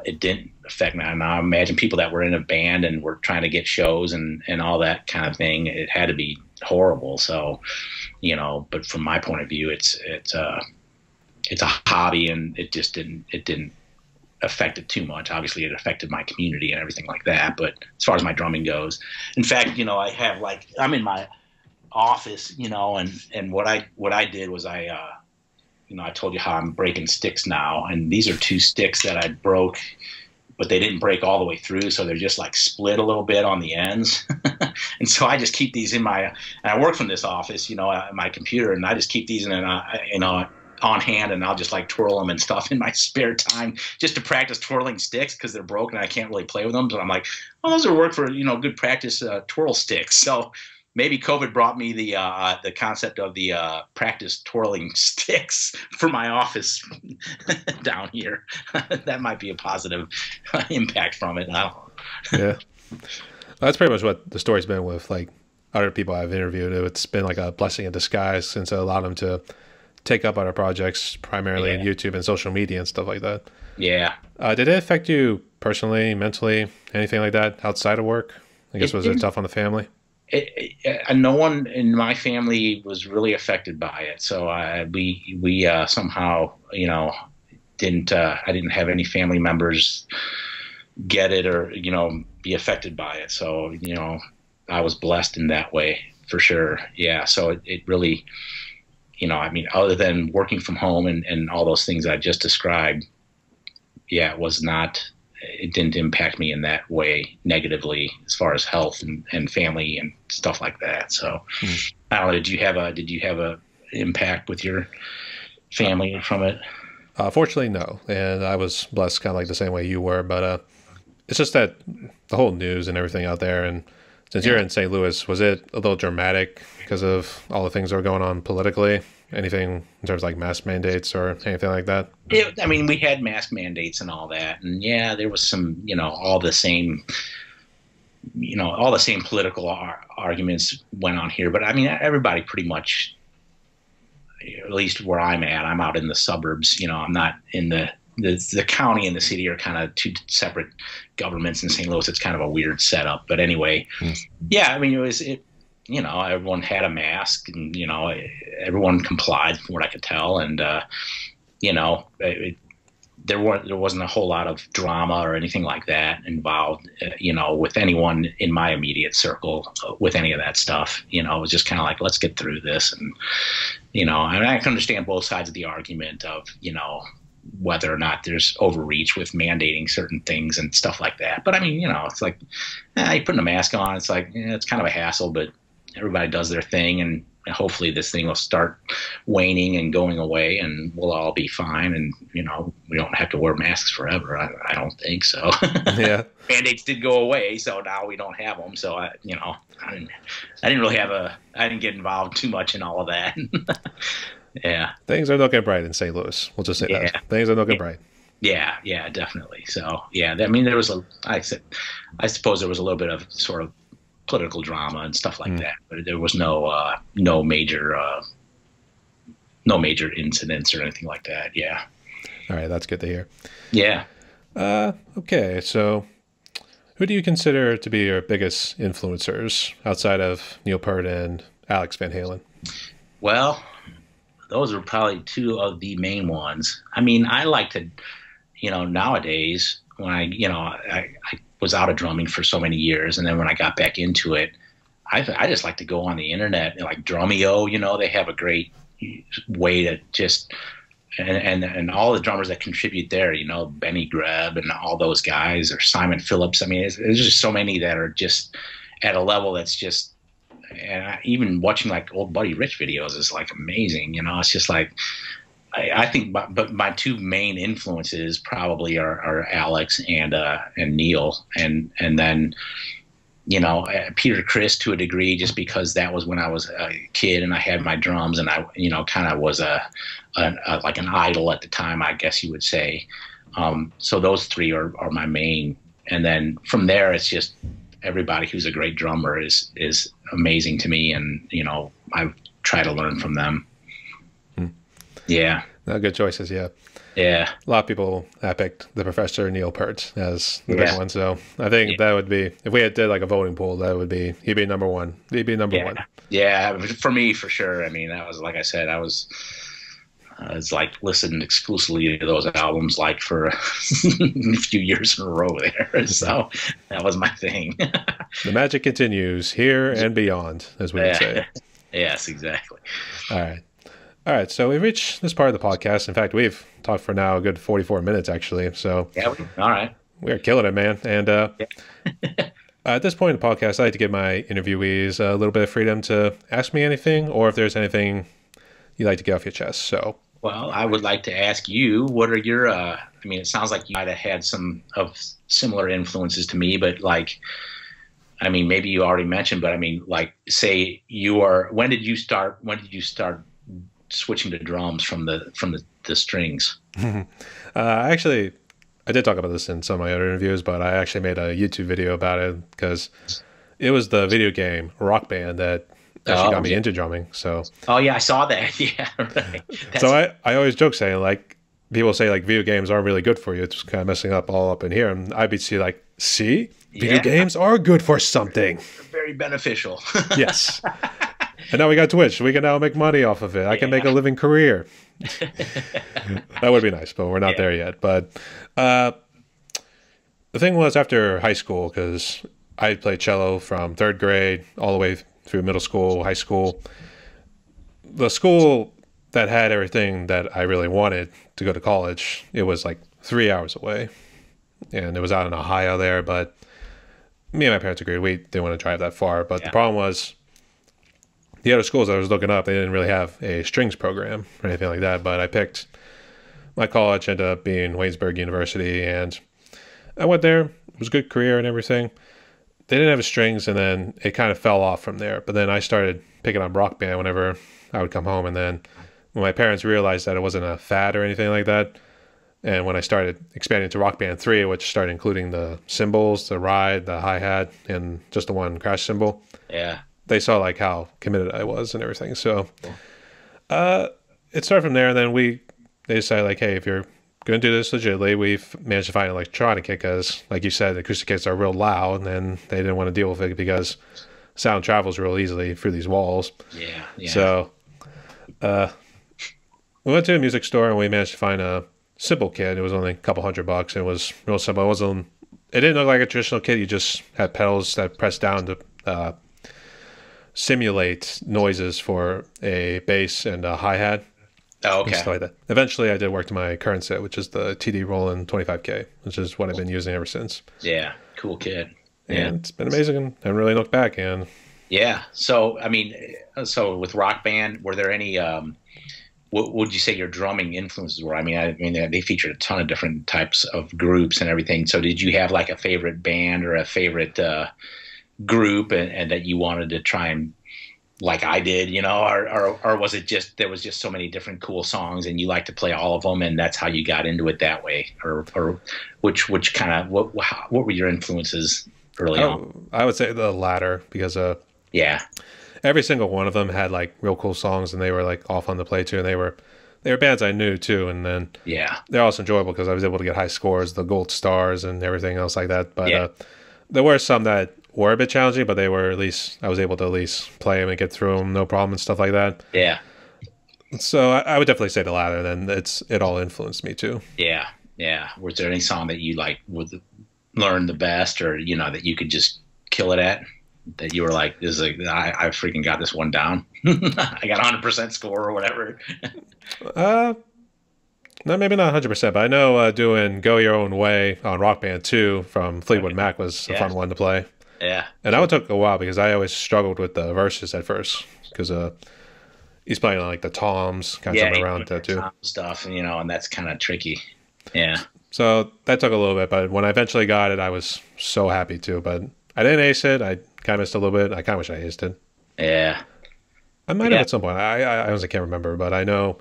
it didn't affect me. And I imagine people that were in a band and were trying to get shows and all that kind of thing, it had to be horrible. So, but from my point of view, it's a hobby, and it didn't affect it too much. Obviously, it affected my community and everything like that. But as far as my drumming goes, in fact, I have I'm in my office, and what I did was I told you how I'm breaking sticks now, and these are 2 sticks that I broke, but they didn't break all the way through, so they're just like split a little bit on the ends. And so I just keep these and I work from this office, my computer, and I just keep these on hand, and I'll just like twirl them and stuff in my spare time just to practice twirling sticks because they're broken and I can't really play with them. So I'm like, oh, those will work for, good practice twirl sticks. So maybe COVID brought me the concept of the practice twirling sticks for my office down here. That might be a positive impact from it. I don't know.
Yeah. That's pretty much what the story's been with like other people I've interviewed. It's been like a blessing in disguise since it allowed them to take up other projects primarily in YouTube and social media and stuff like that. Yeah. Did it affect you personally, mentally, anything like that outside of work? I guess was it tough on the family?
No one in my family was really affected by it. So we somehow, didn't I didn't have any family members get it or, be affected by it. So, I was blessed in that way for sure. Yeah. So it really, other than working from home and all those things I just described, it didn't impact me in that way negatively as far as health and family and stuff like that. So I don't know, did you have a impact with your family from it?
Fortunately, no. And I was blessed kind of like the same way you were, but it's just that the whole news and everything out there, and since you're in St. Louis, was it a little dramatic because of all the things that are going on politically? Anything in terms of like mask mandates or anything like that?
I mean, we had mask mandates and all that, and yeah, there was some, all the same, all the same political arguments went on here. But I mean, everybody pretty much, at least where I'm at, I'm out in the suburbs. I'm not in the county and the city are kind of two separate governments in St. Louis. It's kind of a weird setup. But anyway, yeah, I mean, everyone had a mask and, everyone complied from what I could tell. And, there wasn't a whole lot of drama or anything like that involved, with anyone in my immediate circle with any of that stuff. It was just kind of like, let's get through this. And, and I can understand both sides of the argument of, whether or not there's overreach with mandating certain things and stuff like that. But I mean, it's like, you putting a mask on, it's like, it's kind of a hassle, but everybody does their thing, and hopefully this thing will start waning and going away, and we'll all be fine. And, we don't have to wear masks forever. I don't think so.
Yeah.
Band-Aids did go away, so now we don't have them. So I didn't get involved too much in all of that. Yeah.
Things are looking bright in St. Louis. We'll just say that. Things are looking bright.
Yeah, definitely. So, yeah, I mean, I suppose there was a little bit of sort of political drama and stuff like that, but there was no major incidents or anything like that. Yeah.
All right. That's good to hear.
Yeah.
Okay. So who do you consider to be your biggest influencers outside of Neil Peart and Alex Van Halen?
Well, those are probably two of the main ones. I mean, I like to, nowadays when I was out of drumming for so many years, and then when I got back into it, I just like to go on the internet, like Drumeo. They have a great way to just and all the drummers that contribute there, Benny Greb and all those guys, or Simon Phillips. I mean, there's just so many that are just at a level that's just. And even watching like old Buddy Rich videos is like amazing. It's just like, I think, but my two main influences probably are Alex and Neil, and then, Peter Criss to a degree, just because that was when I was a kid and I had my drums, and I, kind of was like an idol at the time, I guess you would say. So those three are my main, and then from there it's just. Everybody who's a great drummer is amazing to me, and I try to learn from them. Yeah,
good choices. Yeah,
a
lot of people have picked the Professor Neil Peart as the big one. So I think that would be, if we had did like a voting poll, he'd be number one. He'd be number one.
Yeah, for me for sure. I mean, that was, like I said, it's like listened exclusively to those albums like for a few years in a row there. So that was my thing.
The magic continues here and beyond, as we would say.
Yes, exactly.
All right. So we've reached this part of the podcast. In fact, we've talked for now a good 44 minutes, actually. So
all right.
We're killing it, man. And at this point in the podcast, I like to give my interviewees a little bit of freedom to ask me anything, or if there's anything you'd like to get off your chest. So.
Well, I would like to ask you, what are your, I mean, it sounds like you might have had some of similar influences to me, but like, I mean, maybe you already mentioned, but I mean, like, say when did you start switching to drums from the strings?
Actually, I did talk about this in some of my other interviews, but I actually made a YouTube video about it because it was the video game Rock Band that actually got me into drumming. So
yeah, I saw that. Yeah, right.
So I always joke saying, like, people say like video games aren't really good for you, it's kind of messing all up in here, and I'd be like, see, video games are good for something.
They're very beneficial.
Yes. And now we got Twitch, we can now make money off of it. I can make a living career. That would be nice, but we're not there yet. But the thing was, after high school, because I played cello from 3rd grade all the way through middle school, high school. The school that had everything that I really wanted to go to college, it was like 3 hours away. And it was out in Ohio there, but me and my parents agreed we didn't want to drive that far. But the problem was, the other schools I was looking up, they didn't really have a strings program or anything like that. But I picked my college, ended up being Waynesburg University, and I went there. It was a good career and everything. They didn't have strings, and then it kind of fell off from there. But then I started picking up Rock Band whenever I would come home, and then when my parents realized that it wasn't a fad or anything like that, and when I started expanding to Rock Band 3, which started including the cymbals, the ride, the hi-hat, and just the one crash cymbal,
Yeah.
they saw like how committed I was and everything. So it started from there, and then they decided like, hey, if you're going to do this legitimately, we've managed to find an electronic kit because, like you said, acoustic kits are real loud, and they didn't want to deal with it because sound travels real easily through these walls.
Yeah. Yeah.
So we went to a music store, and we managed to find a simple kit. It was only a couple $100. It was real simple. It didn't look like a traditional kit. You just had pedals that pressed down to simulate noises for a bass and a hi-hat.
Oh, okay.
And stuff like that. Eventually, I did work to my current set, which is the TD Roland 25K, which is what I've been using ever since.
Yeah. Cool kit.
And
Yeah.
it's been amazing. I haven't really looked back. And
Yeah. So, I mean, so with Rock Band, were there any, what would you say your drumming influences were? I mean, they featured a ton of different types of groups and everything. So did you have like a favorite band or a favorite group and that you wanted to try and, like I did, or was it just, there was just so many different cool songs and you like to play all of them and that's how you got into it that way? Or which kind of, what were your influences early on?
I would say the latter because
Yeah.
every single one of them had like real cool songs and they were like all fun to play to, and they were bands I knew too, and then
Yeah.
they're also enjoyable because I was able to get high scores, the gold stars and everything else like that. But
Yeah.
there were some that were a bit challenging, but they were, at least I was able to at least play them and get through them no problem and stuff like that.
Yeah.
So I would definitely say the latter. Then it all influenced me too.
Yeah. Yeah. Was there any song that you like would learn the best, or that you could just kill it at? That you were like, "This is like I freaking got this one down. I got 100% score or whatever."
No, maybe not 100%, but I know doing "Go Your Own Way" on Rock Band 2 from Fleetwood Mac was a fun one to play.
Yeah.
And that one took a while because I always struggled with the verses at first because he's playing on like the toms, kind of something around that too.
Stuff, and that's kind of tricky. Yeah.
So that took a little bit, but when I eventually got it, I was so happy too. But I didn't ace it. I kind of missed a little bit. I kind of wish I aced it.
Yeah.
I might have at some point. I honestly can't remember, but I know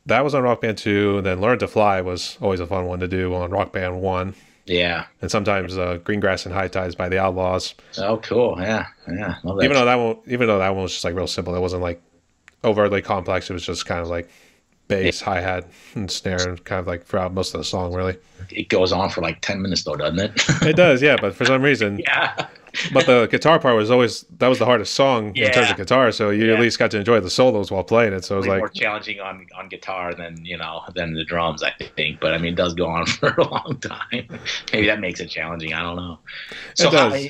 that was on Rock Band 2. And then "Learn to Fly" was always a fun one to do on Rock Band 1.
Yeah.
And sometimes "Green Grass and High Tides" by the Outlaws.
Oh, cool. Yeah. Yeah. Love that.
Even though that one was just like real simple. It wasn't like overtly complex. It was just kind of like bass, hi-hat, and snare, and kind of like throughout most of the song, really.
It goes on for like 10 minutes though, doesn't it?
It does, yeah. But for some reason,
Yeah.
But the guitar part was the hardest song in terms of guitar. So you at least got to enjoy the solos while playing it. So it was like
more challenging on guitar than the drums, I think. But I mean, it does go on for a long time. Maybe that makes it challenging. I don't know. So
it does.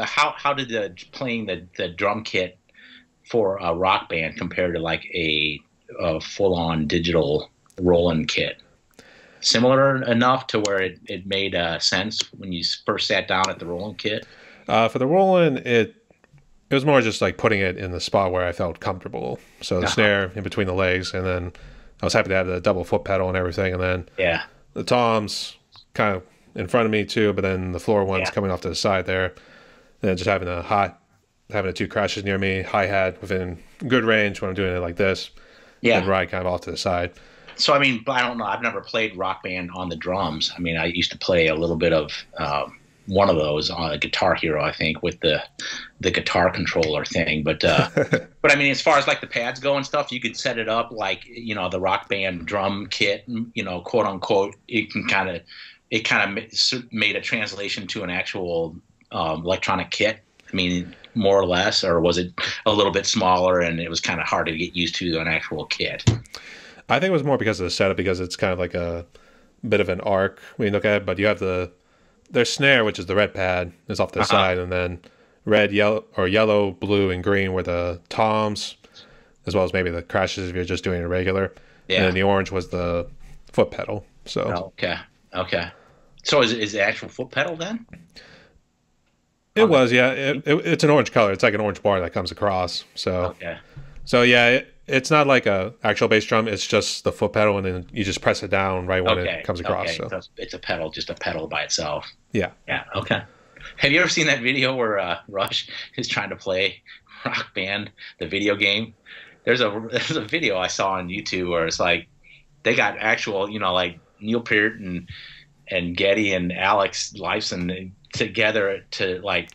how did playing the drum kit for a Rock Band compare to like a full-on digital Roland kit? Similar enough to where it made sense when you first sat down at the Roland kit?
For the Roland, it was more just like putting it in the spot where I felt comfortable. So the snare in between the legs, and then I was happy to have the double foot pedal and everything, and then the toms kind of in front of me too, but then the floor ones coming off to the side there, and then just having the two crashes near me, hi-hat within good range when I'm doing it like this, and ride kind of off to the side.
So, I mean, I don't know. I've never played Rock Band on the drums. I mean, I used to play a little bit of one of those on a Guitar Hero, I think, with the guitar controller thing. But but I mean, as far as like the pads go and stuff, you could set it up like the Rock Band drum kit, quote unquote. It kind of made a translation to an actual electronic kit. I mean, more or less, or was it a little bit smaller and it was kind of hard to get used to an actual kit?
I think it was more because of the setup, because it's kind of like a bit of an arc when you look at it, but you have their snare, which is the red pad, is off the side, and then red, yellow, blue, and green were the toms, as well as maybe the crashes if you're just doing a regular. Yeah. And then the orange was the foot pedal. So
okay. So is the actual foot pedal then?
It was, yeah. It's an orange color. It's like an orange bar that comes across. So, so yeah, It's not like a actual bass drum. It's just the foot pedal, and then you just press it down right when it comes across.
Okay,
So
it's a pedal, just a pedal by itself.
yeah.
Yeah. Okay. Have you ever seen that video where Rush is trying to play Rock Band, the video game? There's a video I saw on YouTube where it's like they got actual, like Neil Peart and Geddy and Alex Lifeson together to like,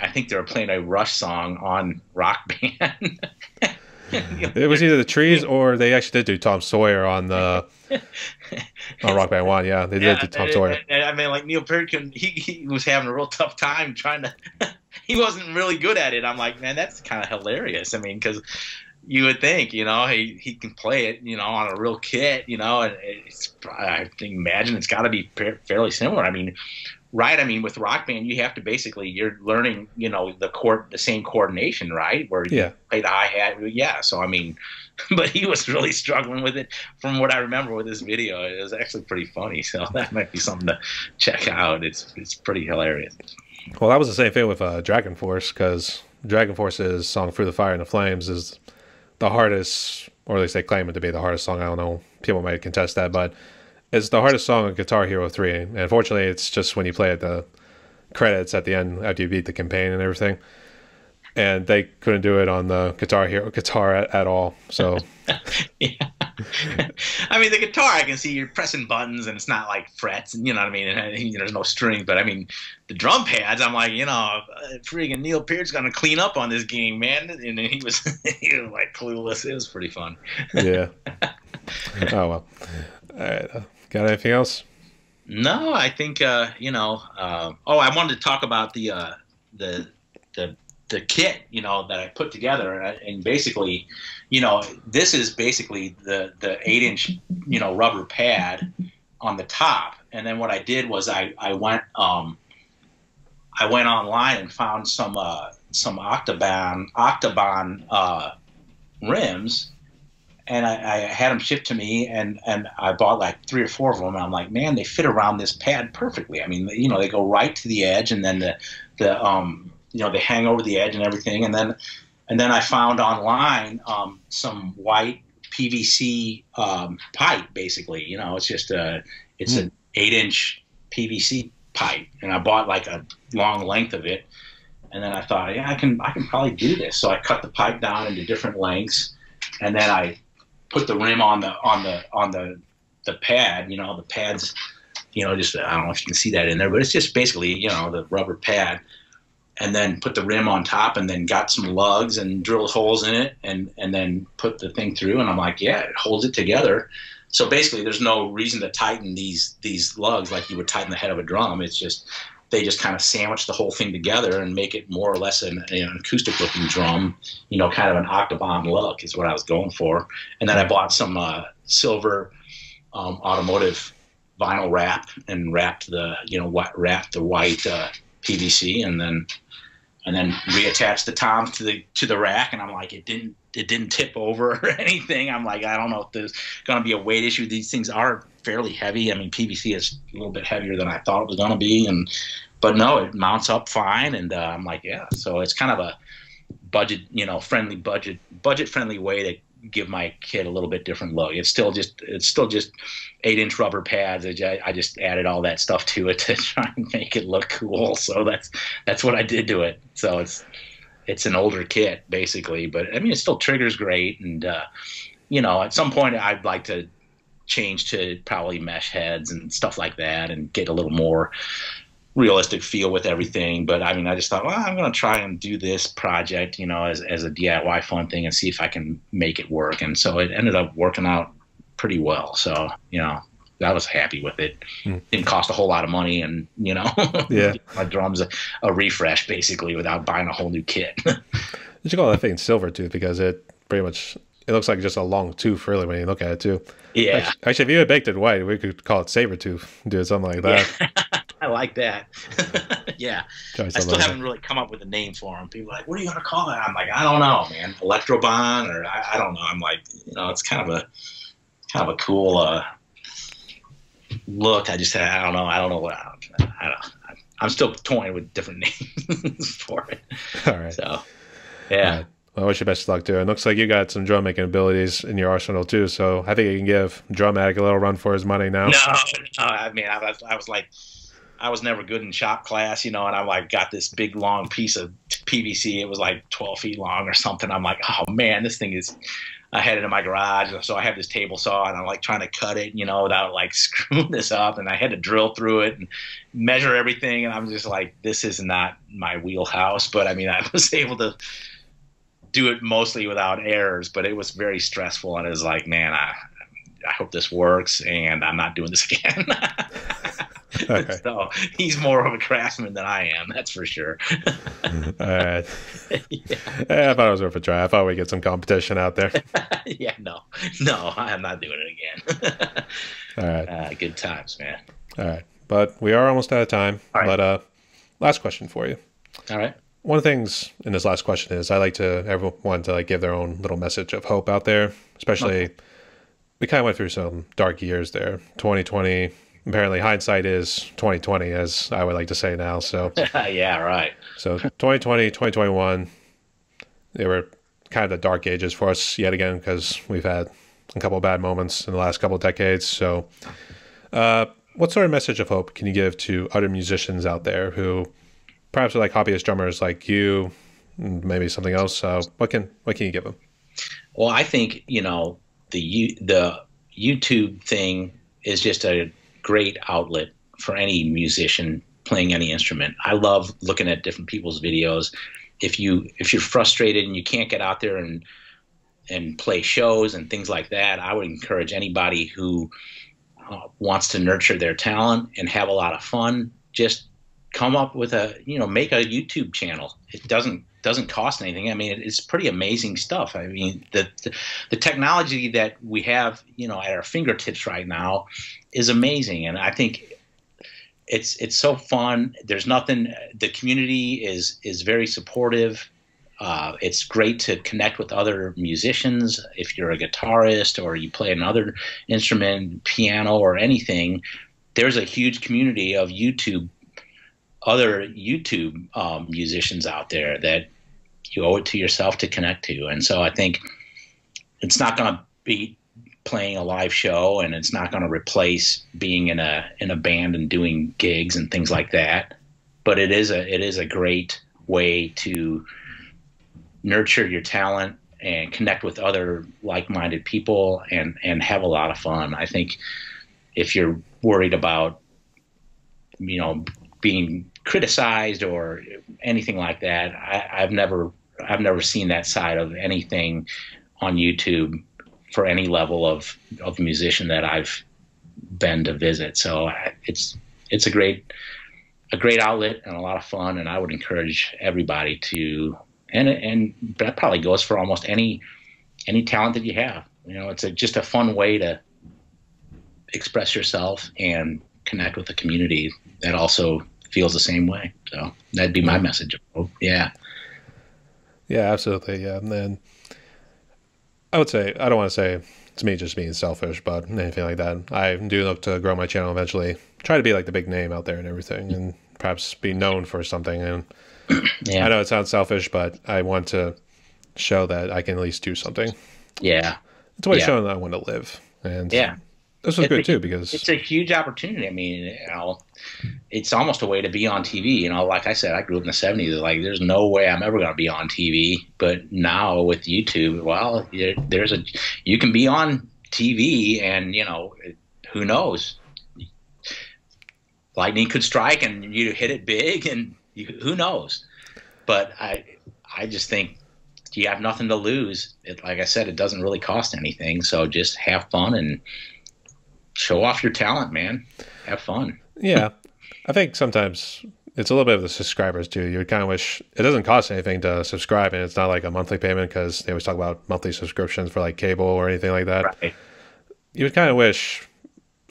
I think they were playing a Rush song on Rock Band.
It was either the Trees or they actually did do Tom Sawyer on the on Rock Band 1. Yeah, they did do Tom Sawyer.
And I mean, like Neil Peart, he was having a real tough time trying to. He wasn't really good at it. I'm like, man, that's kind of hilarious. I mean, because you would think, he can play it, on a real kit, and I think imagine it's got to be fairly similar. I mean, right? I mean, with Rock Band, you have to basically you're learning, the same coordination, right? Where you play the hi hat, yeah. So I mean, but he was really struggling with it. From what I remember with this video, it was actually pretty funny. So that might be something to check out. It's pretty hilarious.
Well, that was the same thing with Dragon Force, because Dragon Force's song "Through the Fire and the Flames" is the hardest, or at least they claim it to be the hardest song. I don't know. People might contest that, but it's the hardest song on Guitar Hero 3. And unfortunately, it's just when you play at the credits at the end after you beat the campaign and everything. And they couldn't do it on the Guitar Hero guitar at all. So,
yeah. I mean, the guitar, I can see you're pressing buttons and it's not like frets, and you know what I mean? And there's no strings. But I mean, the drum pads, I'm like, freaking Neil Peart's going to clean up on this game, man. And he was like clueless. It was pretty fun.
Yeah. Oh, well. All right. Got anything else?
No, I think, I wanted to talk about the kit, that I put together, and basically, this is basically the 8-inch, rubber pad on the top. And then what I did was I went online and found some Octobahn rims, and I had them shipped to me, and I bought like 3 or 4 of them. And I'm like, man, they fit around this pad perfectly. I mean, they go right to the edge, and then they hang over the edge and everything. And then I found online some white PVC pipe. Basically, it's just it's an 8-inch PVC pipe, and I bought like a long length of it. And then I thought, yeah, I can probably do this. So I cut the pipe down into different lengths, and then I put the rim on the pad. The pad's, just I don't know if you can see that in there, but it's just basically the rubber pad. And then put the rim on top, and then got some lugs and drilled holes in it, and then put the thing through. And I'm like, yeah, it holds it together. So basically, there's no reason to tighten these lugs like you would tighten the head of a drum. It's just they just kind of sandwich the whole thing together and make it more or less an acoustic-looking drum. Kind of an Octobahn look is what I was going for. And then I bought some silver automotive vinyl wrap and wrapped the white PVC, and then reattached the toms to the rack. And I'm like, it didn't tip over or anything. I'm like, I don't know if there's going to be a weight issue. These things are fairly heavy. I mean, PVC is a little bit heavier than I thought it was going to be, but no, it mounts up fine. And I'm like, yeah. So it's kind of a budget friendly way to give my kid a little bit different look. It's still just 8-inch rubber pads. I just added all that stuff to it to try and make it look cool. So that's what I did to it. So it's an older kit basically, but I mean, it still triggers great. And at some point I'd like to change to probably mesh heads and stuff like that and get a little more realistic feel with everything. But I mean, I just thought, well, I'm going to try and do this project, as a DIY fun thing and see if I can make it work. And so it ended up working out pretty well. So, I was happy with it. Didn't cost a whole lot of money, and
yeah,
my drum's a refresh basically without buying a whole new kit.
You should call that thing silver tooth, because it looks like just a long tooth really when you look at it too.
Yeah.
Actually, if you had baked it white, we could call it saber tooth. Do something like that.
Yeah. I like that. Yeah. I still haven't really come up with a name for them. People are like, what are you going to call it? I'm like, I don't know, man. Electrobahn, or I don't know. I'm like, it's kind of a cool look. I don't know what I'm still toying with different names for it.
All right.
So, yeah.
I wish you best of luck too. It looks like you got some drum making abilities in your arsenal too. So I think you can give Drummatic a little run for his money now.
No, no, I mean, I was like, I was never good in shop class, and I like got this big long piece of PVC. It was like 12 feet long or something. I'm like, oh man, this thing is. I had it in my garage, so I have this table saw, and I'm like trying to cut it, without like screwing this up, and I had to drill through it and measure everything, and I'm just like, this is not my wheelhouse. But I mean, I was able to do it mostly without errors, but it was very stressful, and it was like, man, I hope this works, and I'm not doing this again.
Okay.
So he's more of a craftsman than I am, that's for sure.
All right. Yeah, I thought it was worth a try. I thought we'd get some competition out there.
Yeah, no, I'm not doing it again.
All right.
Good times, man.
All right. But we are almost out of time.
All right.
But last question for you.
All right.
One of the things in this last question is I like to everyone to like give their own little message of hope out there, especially we kind of went through some dark years there. 2020, apparently hindsight is 2020, as I would like to say now. So
yeah, right.
So 2020, 2021, they were kind of the dark ages for us yet again because we've had a couple of bad moments in the last couple of decades. So what sort of message of hope can you give to other musicians out there who perhaps are like hobbyist drummers like you, maybe something else? What can you give them?
Well, I think, the YouTube thing is just a great outlet for any musician playing any instrument. I love looking at different people's videos. If you're frustrated and you can't get out there and play shows and things like that, I would encourage anybody who wants to nurture their talent and have a lot of fun, just come up with make a YouTube channel. It doesn't cost anything. I mean, it's pretty amazing stuff. I mean, the technology that we have, at our fingertips right now is amazing. And I think it's so fun. There's nothing, the community is very supportive. It's great to connect with other musicians. If you're a guitarist or you play another instrument, piano or anything, there's a huge community of other YouTube musicians out there that you owe it to yourself to connect to. And so I think it's not going to be playing a live show, and it's not going to replace being in a band and doing gigs and things like that. But it is a great way to nurture your talent and connect with other like-minded people and have a lot of fun. I think if you're worried about, being criticized or anything like that, I've never seen that side of anything on YouTube for any level of musician that I've been to visit. So it's a great outlet and a lot of fun, and I would encourage everybody to, and that probably goes for almost any talent that you have. It's just a fun way to express yourself and connect with the community that also feels the same way. So that'd be my message. Yeah.
Yeah, absolutely. Yeah. And then I would say, I don't want to say it's me just being selfish, but anything like that. I do look to grow my channel eventually, try to be like the big name out there and everything, and perhaps be known for something. And yeah. I know it sounds selfish, but I want to show that I can at least do something.
Yeah.
It's a way of showing that I want to live. And
yeah.
This was good too, because
it's a huge opportunity. I mean, it's almost a way to be on TV. Like I said, I grew up in the 70s. Like, there's no way I'm ever going to be on TV. But now with YouTube, well, you can be on TV, and who knows? Lightning could strike, and you hit it big, and who knows? But I just think you have nothing to lose. Like I said, it doesn't really cost anything. So just have fun and show off your talent, man. Have fun.
Yeah. I think sometimes it's a little bit of the subscribers too. You would kind of wish it doesn't cost anything to subscribe, and it's not like a monthly payment, because they always talk about monthly subscriptions for like cable or anything like that. Right. You would kind of wish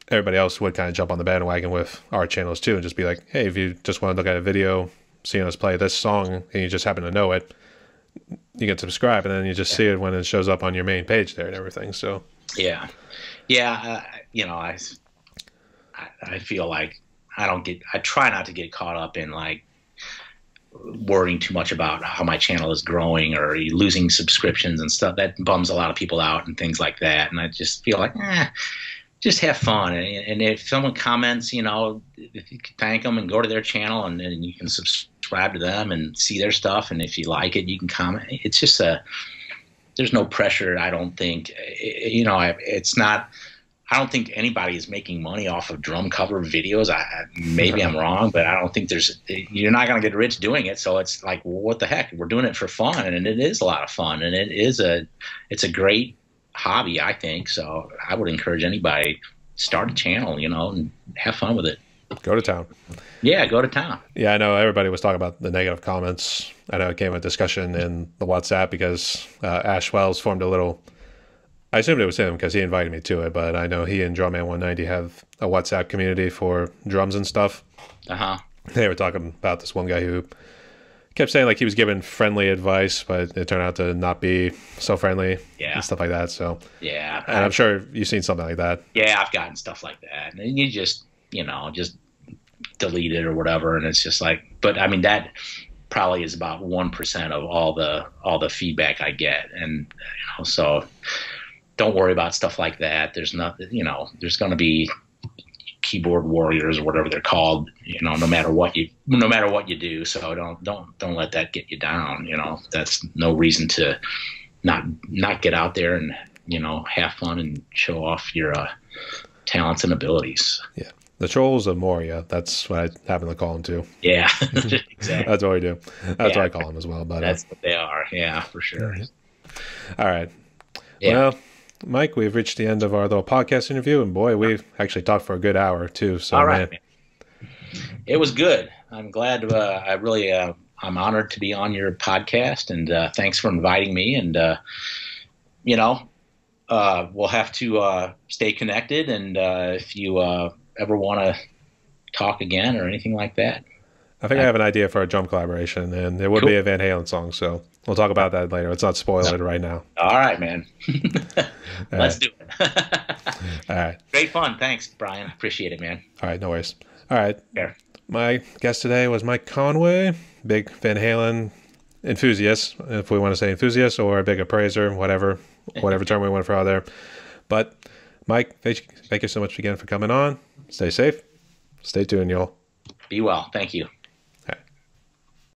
everybody else would kind of jump on the bandwagon with our channels too, and just be like, hey, if you just want to look at a video, seeing us play this song, and you just happen to know it, you can subscribe, and then you just see it when it shows up on your main page there and everything. So
yeah. I feel like I try not to get caught up in like worrying too much about how my channel is growing or losing subscriptions and stuff. That bums a lot of people out and things like that. And I just feel like, just have fun. And if someone comments, you know, if you can thank them and go to their channel and you can subscribe to them and see their stuff. And if you like it, you can comment. It's just there's no pressure. I don't think, you know, it's not, I don't think anybody is making money off of drum cover videos. Maybe I'm wrong, but I don't think you're not going to get rich doing it. So it's like, well, what the heck? We're doing it for fun, and it is a lot of fun, and it's a great hobby, I think. So I would encourage anybody, start a channel, you know, and have fun with it.
Go to town.
Yeah, go to town.
Yeah, I know everybody was talking about the negative comments. I know it came a discussion in the WhatsApp because Ash Wells formed a little, I assumed it was him because he invited me to it, but I know he and Drumman 190 have a WhatsApp community for drums and stuff.
Uh-huh.
They were talking about this one guy who kept saying like he was giving friendly advice, but it turned out to not be so friendly.
Yeah.
And stuff like that. So
yeah,
and I'm sure you've seen something like that.
Yeah, I've gotten stuff like that, and you just, you know, just delete it or whatever, and it's just like, but I mean, that probably is about 1% of all the feedback I get, and you know, so don't worry about stuff like that. There's nothing, you know, there's going to be keyboard warriors or whatever they're called, you know, no matter what you do. So don't let that get you down. You know, that's no reason to not get out there and, you know, have fun and show off your talents and abilities.
Yeah. The trolls of Moria. That's what I happen to call them too.
Yeah, exactly.
That's what we do. That's what I call them as well. But
that's what they are. Yeah, for sure.
All right.
Yeah.
Well, Mike, we've reached the end of our little podcast interview, and boy, we've actually talked for a good hour too. So,
all right,
man.
It was good. I'm glad. I'm honored to be on your podcast, and thanks for inviting me. And you know, we'll have to stay connected. And if you ever want to talk again or anything like that,
I think I have an idea for a drum collaboration, and it would be a Van Halen song. So we'll talk about that later. Let's not spoil it right now.
All right, man. Let's do it.
All right.
Great fun. Thanks, Brian. Appreciate it, man.
All right. No worries. All right.
Yeah.
My guest today was Mike Conway, big Van Halen enthusiast, if we want to say enthusiast, or a big appraiser, whatever term we want to throw out there. But Mike, thank you so much again for coming on. Stay safe. Stay tuned, y'all.
Be well. Thank you.